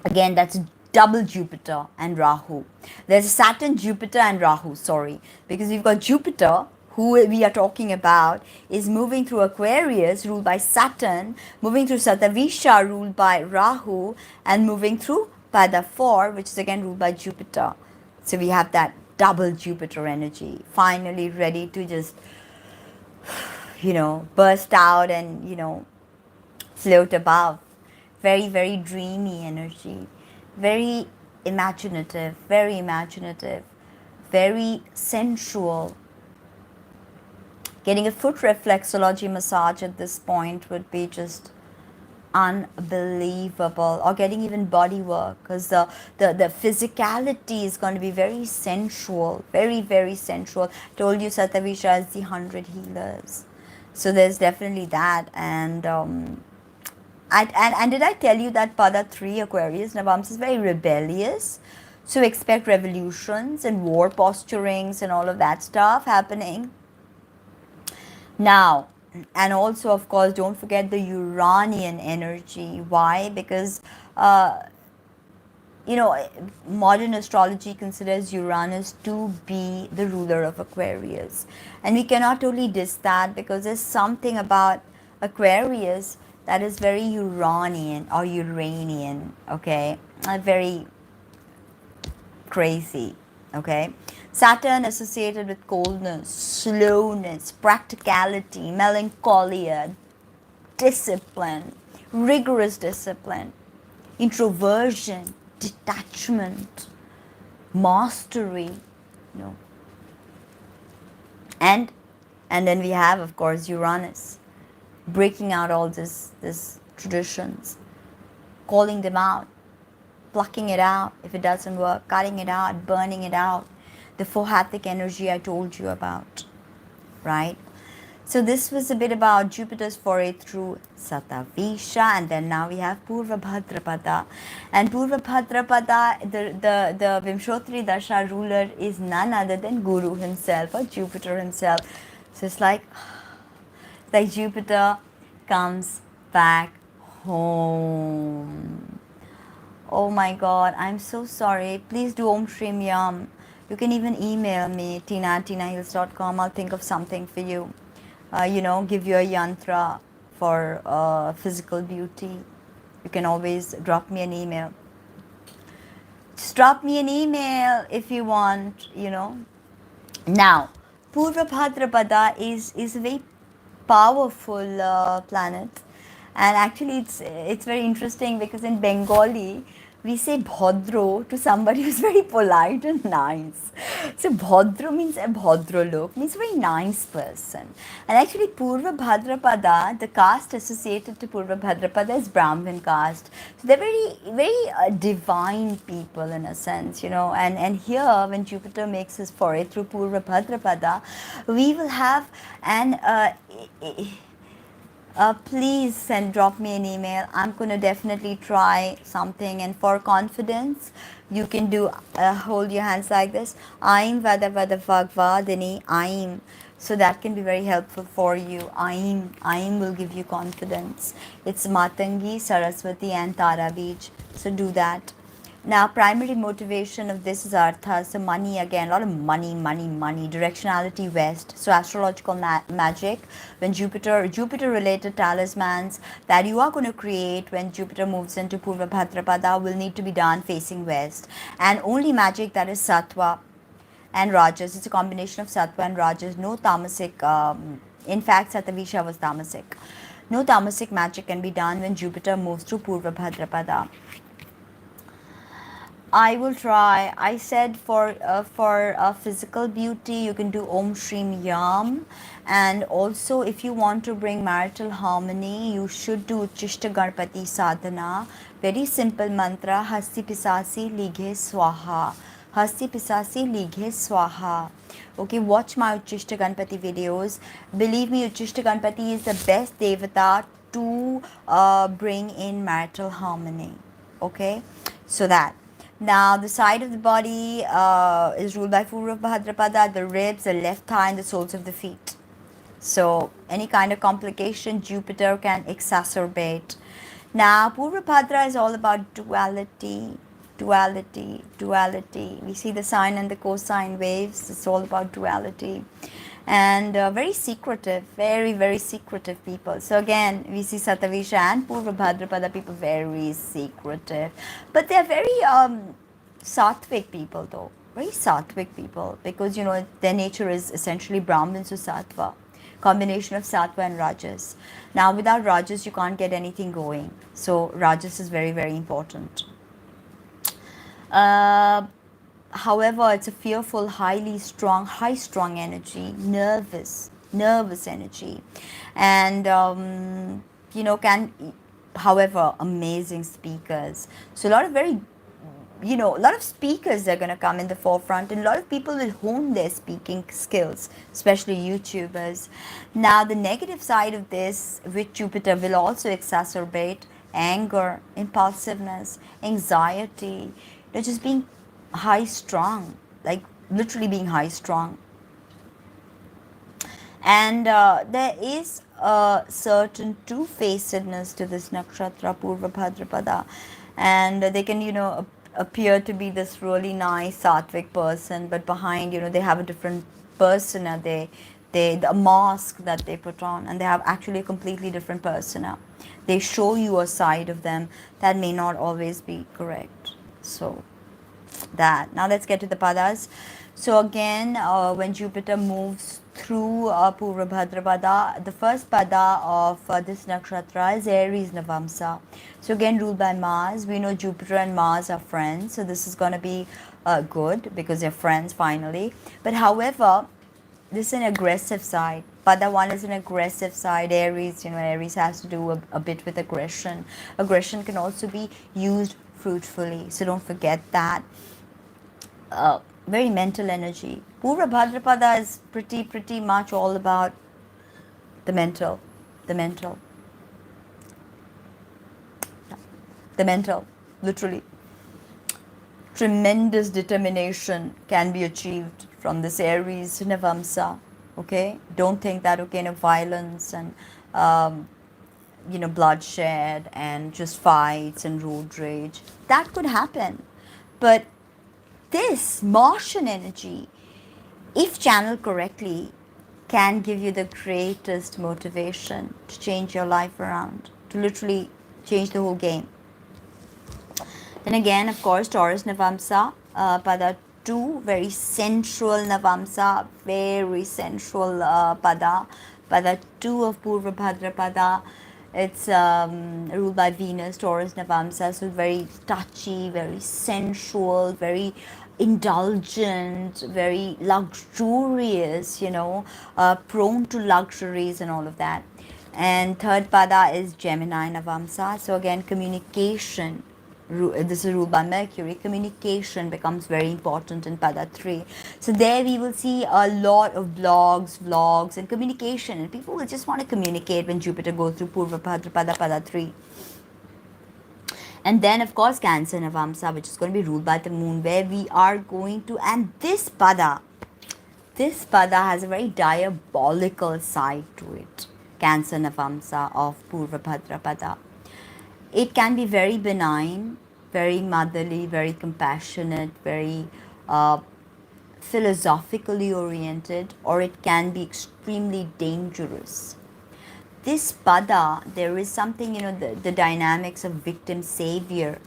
Again, that's double Jupiter and Rahu. There's a Saturn, Jupiter, and Rahu, sorry. Because we've got Jupiter, who we are talking about, is moving through Aquarius, ruled by Saturn, moving through Satavisha, ruled by Rahu, and moving through Pada 4, which is again ruled by Jupiter. So we have that double Jupiter energy, finally ready to just burst out and, float above. Very, very dreamy energy. Very imaginative, very sensual. Getting a foot reflexology massage at this point would be just unbelievable, or getting even body work, because the physicality is going to be very sensual, very, very sensual. Told you Satavisha is the 100 healers. So there's definitely that. And and did I tell you that Pada 3 Aquarius Navamsa is very rebellious? So expect revolutions and war posturings and all of that stuff happening. Now, and also, of course, don't forget the Uranian energy. Why? Because modern astrology considers Uranus to be the ruler of Aquarius. And we cannot totally diss that, because there's something about Aquarius that is very Uranian or Uranian, okay? Very crazy, okay? Saturn associated with coldness, slowness, practicality, melancholia, discipline, rigorous discipline, introversion, detachment, mastery, and then we have, of course, Uranus breaking out all this traditions, calling them out, plucking it out if it doesn't work, cutting it out, burning it out. The Fohathic energy I told you about, right? So this was a bit about Jupiter's foray through Satavisha, and then now we have Purva Bhadrapada. And Purva Bhadrapada, the Vimshotri Dasha ruler, is none other than Guru himself, or Jupiter himself. So it's like Jupiter comes back home. Oh my God, I'm so sorry. Please do Om Shrim Yam. You can even email me, tina@tinahills.com. I'll think of something for you. Give you a yantra for physical beauty. You can always drop me an email. Just drop me an email if you want, Now, Purva Bhadrapada is a very powerful planet. And actually, it's very interesting, because in Bengali, we say Bhadro to somebody who's very polite and nice. So Bhadro means a Bhadrolok, means a very nice person. And actually Purva Bhadrapada, the caste associated to Purva Bhadrapada is Brahmin caste. So they're very, very divine people in a sense, And here, when Jupiter makes his foray through Purva Bhadrapada, we will have an please drop me an email. I'm going to definitely try something. And for confidence, you can do hold your hands like this. Aim vada vada vagvadini aim. So that can be very helpful for you. Aim will give you confidence. It's Matangi, Saraswati and Tara Beach. So do that. Now, primary motivation of this is artha. So money again, a lot of money, directionality west. So astrological magic, when Jupiter related talismans that you are going to create when Jupiter moves into Purva Bhadrapada will need to be done facing west. And only magic that is sattva and rajas. It's a combination of sattva and rajas. No tamasic. In fact, Satavisha was tamasic. No tamasic magic can be done when Jupiter moves through Purva Bhadrapada. I will try. I said for physical beauty, you can do Om Shrim Yam, and also if you want to bring marital harmony, you should do Uchishta Ganpati Sadhana. Very simple mantra: Hasti Pisasi Lighe Swaha. Hasti Pisasi Lighe Swaha. Okay, watch my Uchishta Ganpati videos. Believe me, Uchishta Ganpati is the best devata to bring in marital harmony. Okay, so that. Now, the side of the body is ruled by Purva Bhadrapada, the ribs, the left thigh, and the soles of the feet. So, any kind of complication, Jupiter can exacerbate. Now, Purva Bhadra is all about duality. We see the sine and the cosine waves. It's all about duality. And very secretive, very secretive people. So again, we see Satavisha and Purva Bhadrapada people very secretive. But they're very sattvic people though. Very sattvic people, because you know their nature is essentially Brahmin, so sattva. Combination of sattva and rajas. Now without rajas you can't get anything going. So rajas is very important. However, it's a fearful, high strung energy, nervous energy, and you know, however, amazing speakers. So a lot of a lot of speakers are going to come in the forefront, and a lot of people will hone their speaking skills, especially YouTubers. Now, the negative side of this, with Jupiter, will also exacerbate anger, impulsiveness, anxiety, just being high strung, like literally being high strung. And there is a certain two-facedness to this nakshatra, Purva Bhadrapada, and they can, you know, appear to be this really nice sattvic person, but behind, you know, they have a different persona. The mask that they put on, and they have actually a completely different persona. They show you a side of them that may not always be correct. So that. Now let's get to the padas. So again, when Jupiter moves through Purva Bhadrapada, the first pada of this nakshatra is Aries Navamsa. So again, ruled by Mars. We know Jupiter and Mars are friends, so this is going to be good because they're friends finally. But however, this is an aggressive side. Pada 1 is an aggressive side. Aries, you know, Aries has to do a bit with aggression. Aggression can also be used fruitfully, so don't forget that. Very mental energy. Purva Bhadrapada is pretty much all about the mental, literally. Tremendous determination can be achieved from this Aries Navamsa. Okay, don't think that okay, no violence and you know, bloodshed and just fights and road rage, that could happen. But this Martian energy, if channeled correctly, can give you the greatest motivation to change your life around, to literally change the whole game. Then again, of course, Taurus Navamsa, pada 2, very sensual Navamsa, very sensual pada 2 of Purva Bhadrapada. It's ruled by Venus, Taurus Navamsa, so very touchy, very sensual, very indulgent, very luxurious, you know, prone to luxuries and all of that. And third pada is Gemini Navamsa, so again communication, This is ruled by Mercury. Communication becomes very important in Pada 3. So there we will see a lot of blogs, vlogs, and communication. And people will just want to communicate when Jupiter goes through Purva Bhadra Pada 3. And then, of course, Cancer Navamsa, which is going to be ruled by the moon, where we are going to, and this pada has a very diabolical side to it. Cancer Navamsa of Purva Bhadra Pada. It can be very benign, very motherly, very compassionate, very philosophically oriented, or it can be extremely dangerous. This pada, there is something, the dynamics of victim savior,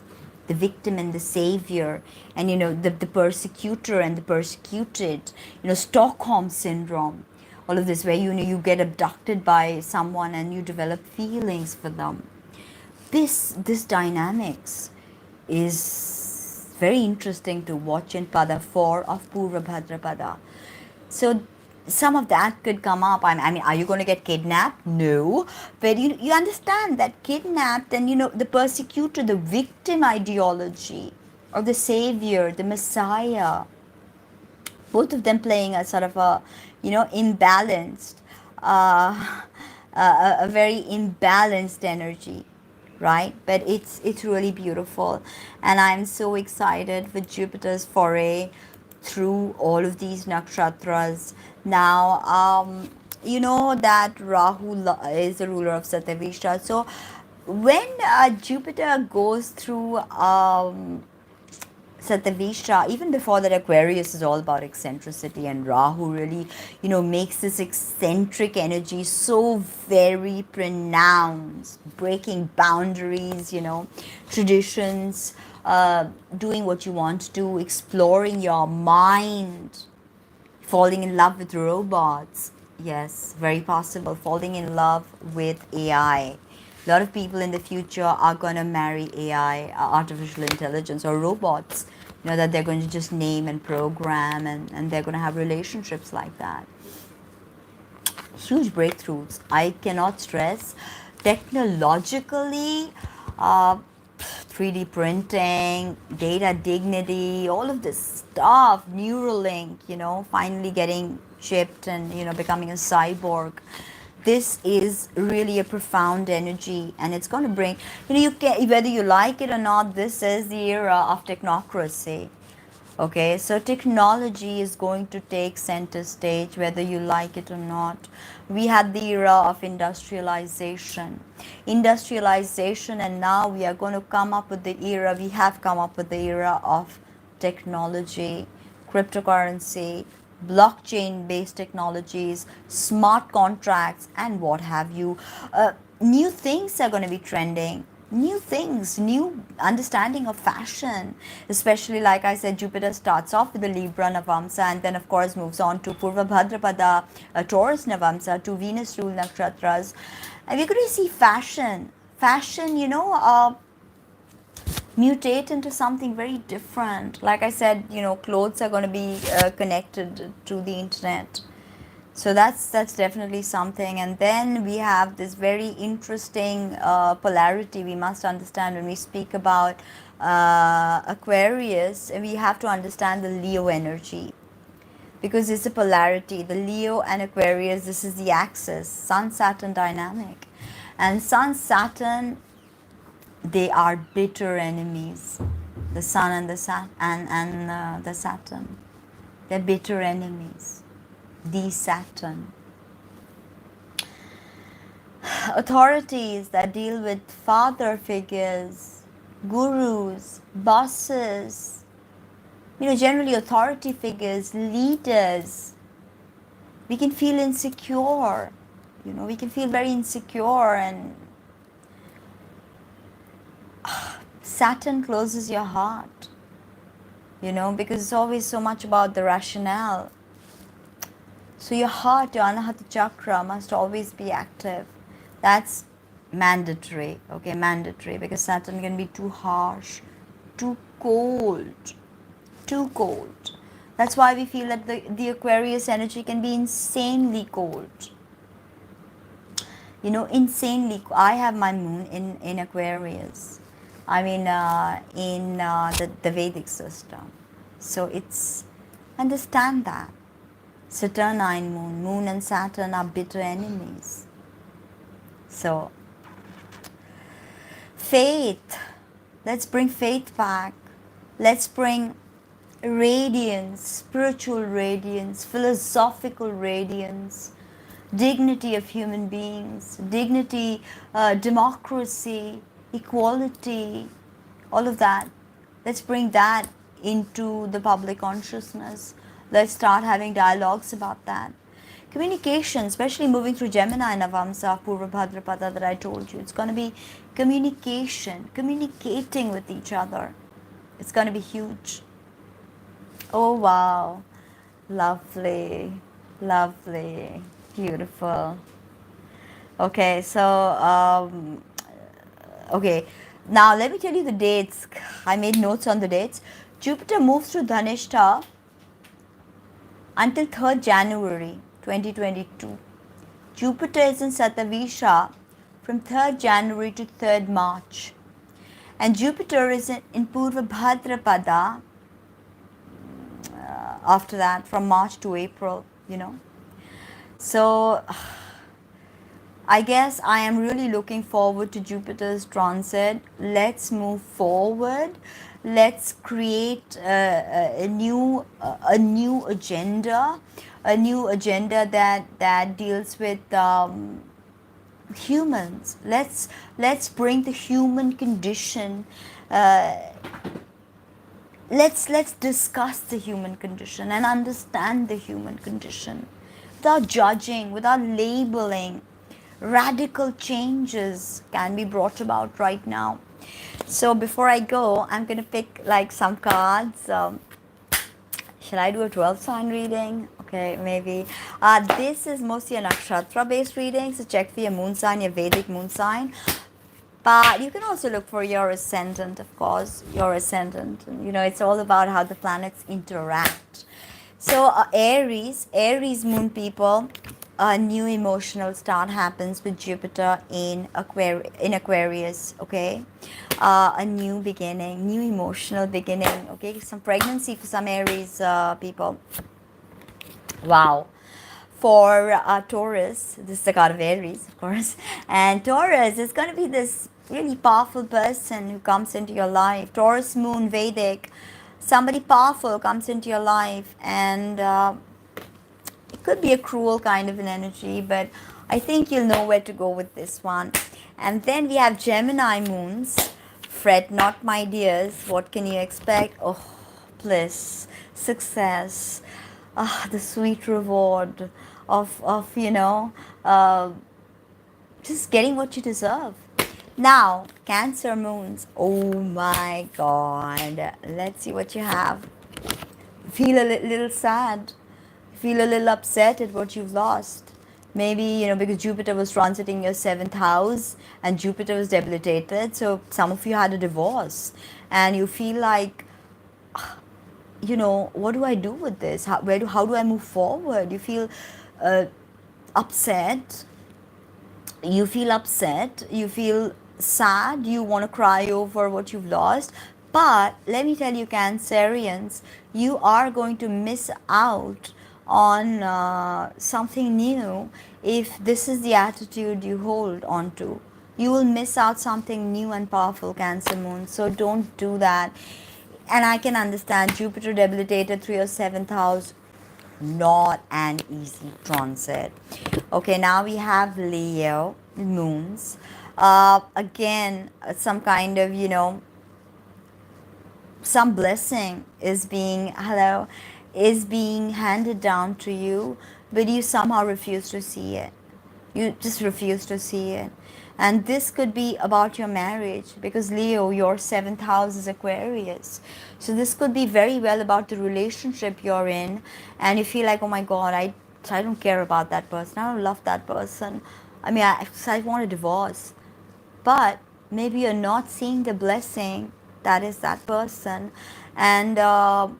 the victim and the savior, and the persecutor and the persecuted, Stockholm syndrome, all of this, where you get abducted by someone and you develop feelings for them. This dynamics is very interesting to watch in pada 4 of Purva Bhadra Pada. So some of that could come up. I mean, are you going to get kidnapped? No. But you understand that kidnapped and, the persecutor, the victim ideology, or the savior, the messiah, both of them playing a sort of a, imbalanced, a very imbalanced energy, right? But it's really beautiful. And I'm so excited with Jupiter's foray through all of these nakshatras. Now, you know that Rahu is the ruler of Satavisha. So when Jupiter goes through Satavisha, even before that, Aquarius is all about eccentricity, and Rahu really, makes this eccentric energy so very pronounced, breaking boundaries, traditions, doing what you want to do, exploring your mind, falling in love with robots. Yes, very possible. Falling in love with AI. A lot of people in the future are going to marry AI, artificial intelligence, or robots, that they're going to just name and program, and they're going to have relationships like that. Huge breakthroughs. I cannot stress. Technologically, 3D printing, data dignity, all of this stuff, Neuralink, finally getting chipped and, becoming a cyborg. This is really a profound energy, and it's going to bring, you can, whether you like it or not, this is the era of technocracy. Okay, so technology is going to take center stage, whether you like it or not. We had the era of industrialization, and now we are going to come up with the era, we have come up with the era of technology, cryptocurrency, blockchain-based technologies, smart contracts, and what have you. New things are going to be trending. New things, new understanding of fashion, especially, like I said, Jupiter starts off with the Libra Navamsa and then, of course, moves on to Purva Bhadrapada, Taurus Navamsa, to Venus ruled nakshatras. And we're going to see fashion, mutate into something very different. Like I said, clothes are going to be connected to the internet. So that's definitely something. And then we have this very interesting polarity we must understand when we speak about Aquarius. We have to understand the Leo energy, because it's a polarity. The Leo and Aquarius, this is the axis, Sun-Saturn dynamic. And Sun-Saturn, they are bitter enemies. The Sun and the Saturn, they're bitter enemies. The Saturn. Authorities that deal with father figures, gurus, bosses, generally authority figures, leaders, we can feel insecure. We can feel very insecure, and Saturn closes your heart, because it's always so much about the rationale. So your heart, your Anahata chakra must always be active. That's mandatory, okay, mandatory, because Saturn can be too harsh, too cold. That's why we feel that the Aquarius energy can be insanely cold. Insanely. I have my moon in Aquarius. I mean, in the Vedic system. So it's, understand that. Saturnine moon, moon and Saturn are bitter enemies. So, faith, let's bring faith back. Let's bring radiance, spiritual radiance, philosophical radiance, dignity of human beings, dignity, democracy, equality, all of that. Let's bring that into the public consciousness. Let's start having dialogues about that. Communication, especially moving through Gemini Navamsa, Purva Bhadrapada that I told you, it's going to be communication, communicating with each other. It's going to be huge. Oh wow, lovely, lovely, beautiful. Okay, so okay, now let me tell you the dates. I made notes on the dates. Jupiter moves through Dhanishta until 3rd January 2022. Jupiter is in Satavisha from 3rd January to 3rd March. And Jupiter is in Purva Bhadrapada after that, from March to April, you know. So I guess I am really looking forward to Jupiter's transit. Let's move forward. Let's create a new agenda, that deals with humans. Let's bring the human condition. Let's discuss the human condition and understand the human condition without judging, without labeling. Radical changes can be brought about right now. So before I go, I'm going to pick like some cards. Should I do a 12 sign reading? Okay, maybe. This is mostly a Nakshatra based reading, so check for your moon sign, your Vedic moon sign. But you can also look for your ascendant, of course, your ascendant. You know, it's all about how the planets interact. So Aries moon people, a new emotional start happens with Jupiter in Aquarius, okay? A new beginning, new emotional beginning, okay? Some pregnancy for some Aries people. Wow. For Taurus, this is the card of Aries, of course. And Taurus is going to be this really powerful person who comes into your life. Taurus moon, Vedic. Somebody powerful comes into your life, and it could be a cruel kind of an energy, but I think you'll know where to go with this one. And then we have Gemini moons. Fret not, my dears. What can you expect? Oh, bliss, success, the sweet reward of you know, just getting what you deserve. Now, Cancer moons. Oh my God. Let's see what you have. Feel a little sad. Feel a little upset at what you've lost. Maybe, you know, because Jupiter was transiting your 7th house and Jupiter was debilitated. So some of you had a divorce and you feel like, you know, what do I do with this? How do I move forward? You feel upset. You feel sad, you want to cry over what you've lost. But let me tell you, Cancerians, you are going to miss out on something new if this is the attitude you hold on to. You will miss out something new and powerful, Cancer moon. So don't do that. And I can understand Jupiter debilitated through your 7th house. Not an easy transit. Okay, now we have Leo moons. Again, some kind of, you know, some blessing is being handed down to you, but you somehow refuse to see it. You just refuse to see it. And this could be about your marriage, because Leo, your 7th house is Aquarius. So this could be very well about the relationship you're in, and you feel like, oh my God, I don't care about that person. I don't love that person. I mean, I want a divorce. But maybe you're not seeing the blessing that is that person. And I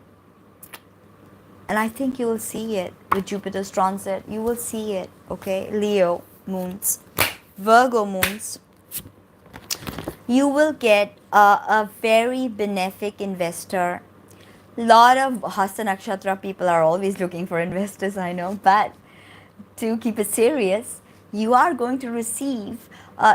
think you will see it with Jupiter's transit. You will see it, okay? Leo moons. Virgo moons. You will get a very benefic investor. Lot of Hasta Nakshatra people are always looking for investors, I know, but to keep it serious, you are going to receive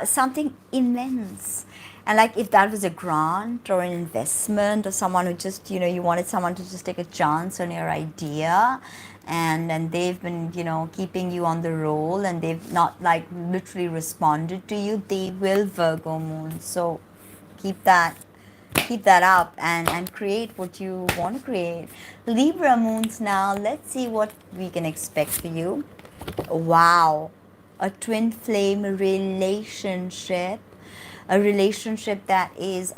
something immense. And like if that was a grant or an investment or someone who just, you wanted someone to just take a chance on your idea, and they've been, keeping you on the roll, and they've not like literally responded to you, they will Virgo moon. So keep that up and create what you want to create. Libra moons now, let's see what we can expect for you. Wow, a twin flame relationship. A relationship that is,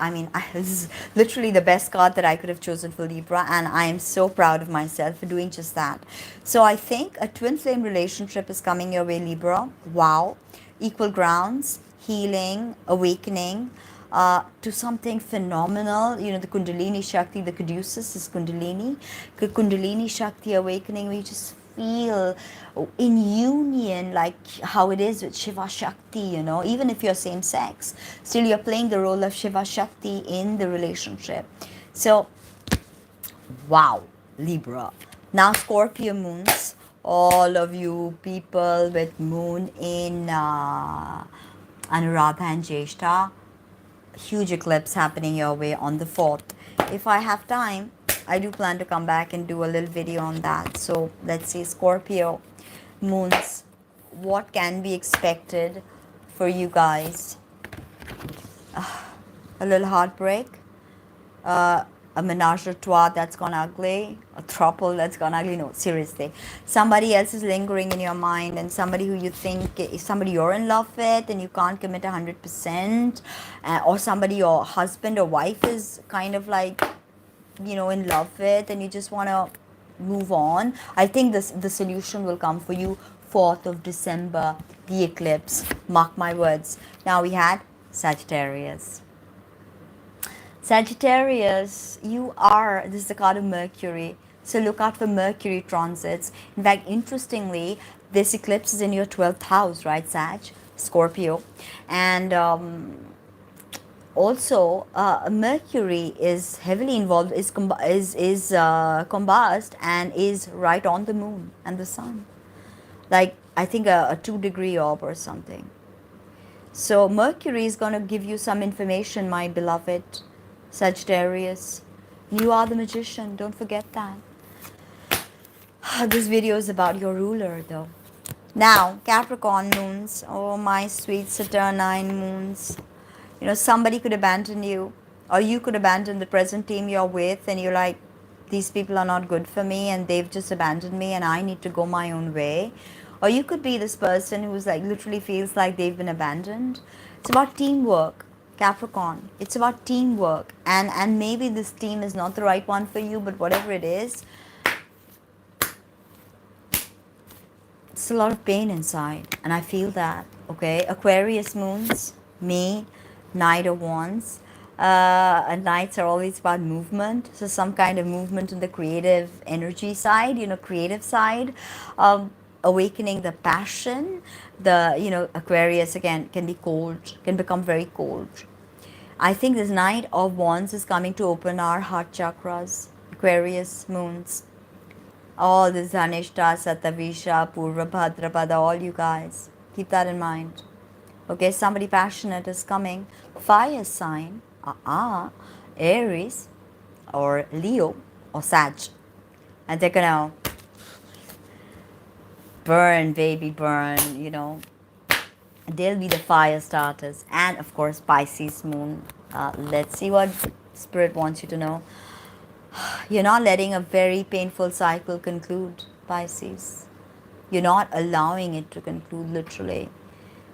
this is literally the best card that I could have chosen for Libra, and I am so proud of myself for doing just that. So I think a twin flame relationship is coming your way, Libra. Wow. Equal grounds, healing, awakening to something phenomenal. The Kundalini Shakti, the Caduceus is Kundalini. Kundalini Shakti awakening, we just feel in union, like how it is with Shiva Shakti, even if you're same sex, still you're playing the role of Shiva Shakti in the relationship. So, wow, Libra. Now, Scorpio moons, all of you people with moon in Anuradha and Jeshta, huge eclipse happening your way on the 4th. If I have time, I do plan to come back and do a little video on that. So let's see, Scorpio moons, what can be expected for you guys? A little heartbreak, a menage a trois that's gone ugly, a throuple that's gone ugly. No, seriously, somebody else is lingering in your mind, and somebody who you think is somebody you're in love with and you can't commit 100%, or somebody your husband or wife is kind of like, in love with, and you just want to move on. I think the solution will come for you 4th of December, the eclipse. Mark my words. Now we had Sagittarius. Sagittarius, this is the card of Mercury. So look out for Mercury transits. In fact, interestingly, this eclipse is in your 12th house, right, Sag? Scorpio. And also, Mercury is heavily involved, is combust and is right on the moon and the sun. Like, I think a 2-degree orb or something. So Mercury is going to give you some information, my beloved Sagittarius. You are the magician, don't forget that. This video is about your ruler, though. Now, Capricorn moons, oh my sweet Saturnine moons. Somebody could abandon you, or you could abandon the present team you're with, and you're like, these people are not good for me, and they've just abandoned me, and I need to go my own way. Or you could be this person who's like literally feels like they've been abandoned. It's about teamwork, Capricorn. It's about teamwork, and maybe this team is not the right one for you, but whatever it is, it's a lot of pain inside, and I feel that. Okay, Aquarius moons, me, Knight of Wands. And Knights are always about movement, so some kind of movement in the creative energy side, creative side, awakening the passion. Aquarius again can be cold, can become very cold. I think this Knight of Wands is coming to open our heart chakras. Aquarius moons, all this Dhanishta, Satavisha, Purva, Bhadrapada, all you guys, keep that in mind. Okay, somebody passionate is coming. Fire sign, Aries or Leo or Sag. And they're gonna burn, baby, burn, They'll be the fire starters. And of course, Pisces moon. Let's see what Spirit wants you to know. You're not letting a very painful cycle conclude, Pisces. You're not allowing it to conclude, literally.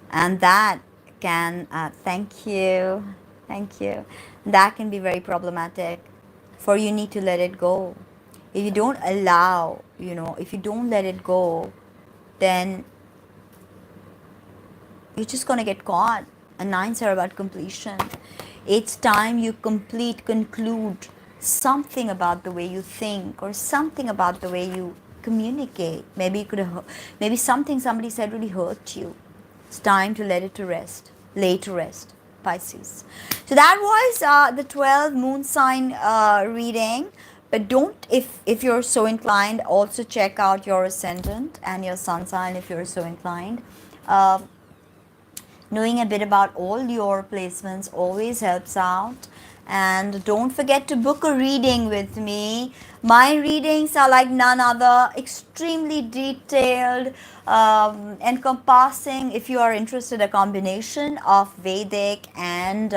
And that can, thank you, that can be very problematic, for you need to let it go. If you don't allow, if you don't let it go, then you're just going to get caught. And 9s are about completion. It's time you conclude something about the way you think, or something about the way you communicate. Maybe somebody said really hurt you. It's time to let it to rest, lay to rest. Pisces. So that was the 12 moon sign reading. But don't, if you're so inclined, also check out your ascendant and your sun sign if you're so inclined. Uh, Knowing a bit about all your placements always helps out. And don't forget to book a reading with me. My readings are like none other, extremely detailed, encompassing, if you are interested, a combination of Vedic and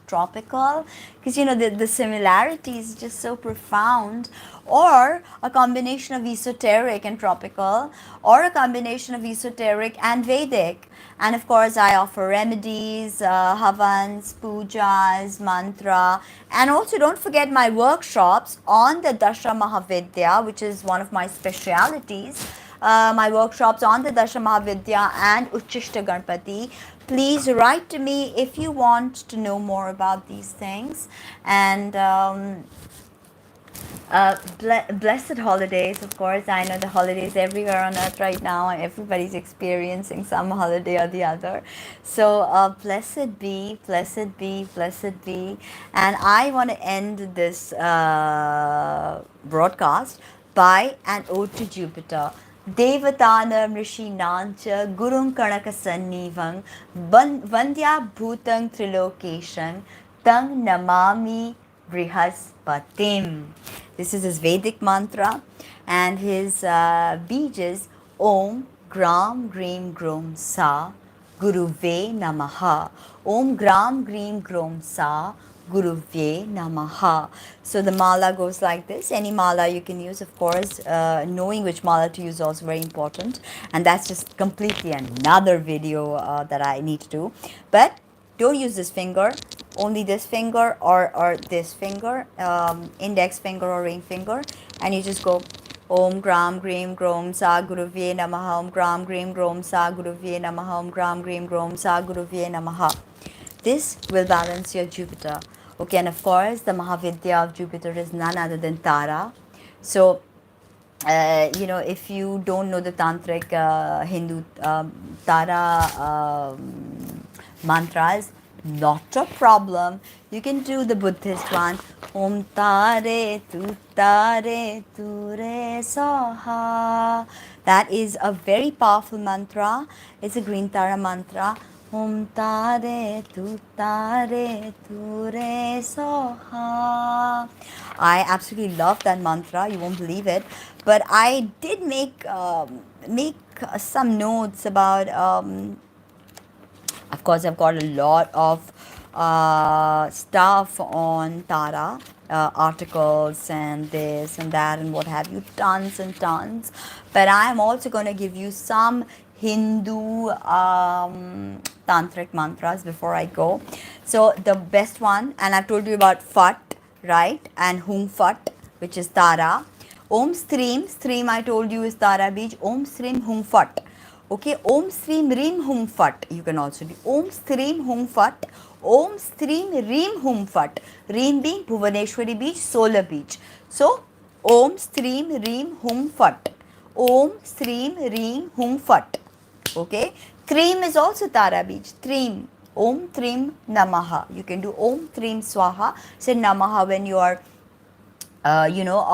tropical, because you know the similarity is just so profound, or a combination of esoteric and tropical, or a combination of esoteric and Vedic. And of course, I offer remedies, havans, pujas, mantra, and also don't forget my workshops on the Dasha Mahavidya, which is one of my specialities. My workshops on the Dasha Mahavidya and Uchishta Ganpati. Please write to me if you want to know more about these things. And blessed holidays, of course. I know the holidays everywhere on earth right now, and everybody's experiencing some holiday or the other. So blessed be, blessed be, blessed be. And I want to end this broadcast by an ode to Jupiter. Devatana Rishinancha Gurung Kanaka Sannivang Vandya Bhutang Trilokeshang Tang Namami Brihaspatim. This is his Vedic mantra, and his beej is Om Gram Greem Grom Sa Guruve Namaha. Om Gram Greem Grom Sa Guruve Namaha. So the mala goes like this. Any mala you can use, of course. Knowing which mala to use is also very important. And that's just completely another video that I need to do. But don't use this finger. Only this finger or this finger, index finger or ring finger. And you just go Om Gram Greem Grom Sa Guruvye Namaha. Om Gram Greem Grom Sa Guruvye Namaha. Om Gram Greem Grom Sa Guruvye Namaha. This will balance your Jupiter. Okay, and of course, the Mahavidya of Jupiter is none other than Tara. So, you know, if you don't know the Tantric Hindu Tara mantras, not a problem. You can do the Buddhist one. Om Tare Tu Tare Ture Soha. That is a very powerful mantra. It's a green Tara mantra. Om Tare Tu Tare Ture Soha. I absolutely love that mantra. You won't believe it. But I did make some notes about. Of course, I've got a lot of stuff on Tara, articles and this and that and what have you, tons and tons. But I am also going to give you some Hindu tantric mantras before I go. So the best one, and I've told you about Fat, right? And Hum Fat, which is Tara. Om Stream, Stream I told you is Tara Beach. Om Stream Hum Fat. Okay, Om Stream Reem Hum Fat. You can also do Om Stream Hum Fat. Om Stream Reem Hum Fat. Reem being Bhuvaneshwari beach, solar beach. So, Om Stream Reem Hum Fat. Om Stream Reem Hum Fat. Okay, Treem is also Tara beach. Treem. Om Treem Namaha. You can do Om Treem Swaha. Say Namaha when you are, you know,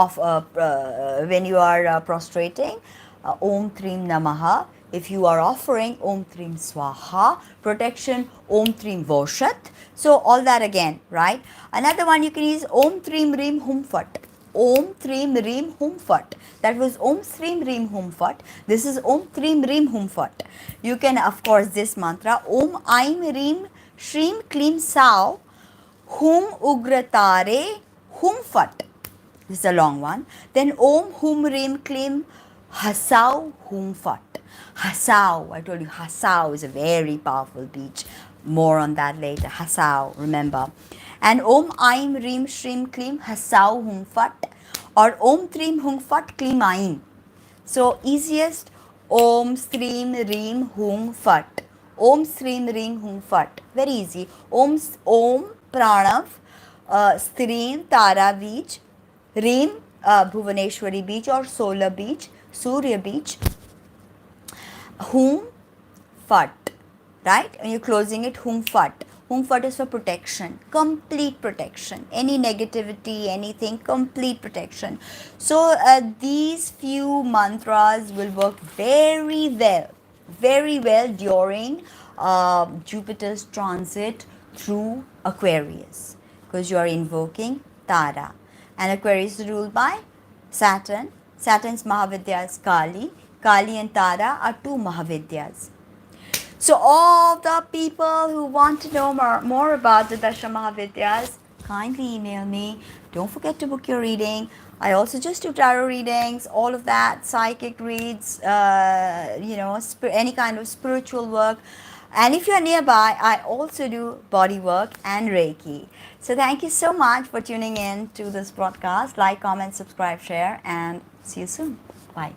when you are prostrating. Om Treem Namaha. If you are offering Om Trim Swaha, protection, Om Trim Voshat. So all that again, right? Another one you can use Om Trim Rim Hum Fat. Om Trim Rim Hum Fat. That was Om Trim Rim Hum Fat. This is Om Trim Rim Hum Fat. You can, of course, this mantra Om Aim Rim Shrim Klim Sao Hum Ugratare Hum Fat. This is a long one. Then Om Hum Rim Klim Hasau Hum Fat. Hasau, I told you Hasau is a very powerful beach. More on that later. Hasau, remember. And Om Aim Rim Shrim Klim Hasau Hum Fat or Om Trim Hum Fat Klim Aim. So easiest Om Stream Rim Hum Fat. Om Stream Rim Hum Fat. Very easy. Om Pranav Stream Tara Beach. Rim Bhuvaneshwari Beach or Solar Beach. Surya Beach. Hum Fat. right? And you're closing it Hung Fat. Hung Fat is for protection, complete protection. Any negativity, anything, complete protection. So these few mantras will work very well during Jupiter's transit through Aquarius, because you are invoking Tara. And Aquarius is ruled by Saturn. Saturn's Mahavidya is Kali. Kali and Tara are two Mahavidyas. So all the people who want to know more about the Dasha Mahavidyas, kindly email me. Don't forget to book your reading. I also just do tarot readings, all of that, psychic reads, any kind of spiritual work. And if you're nearby, I also do body work and Reiki. So thank you so much for tuning in to this broadcast. Like, comment, subscribe, share, and see you soon. Bye.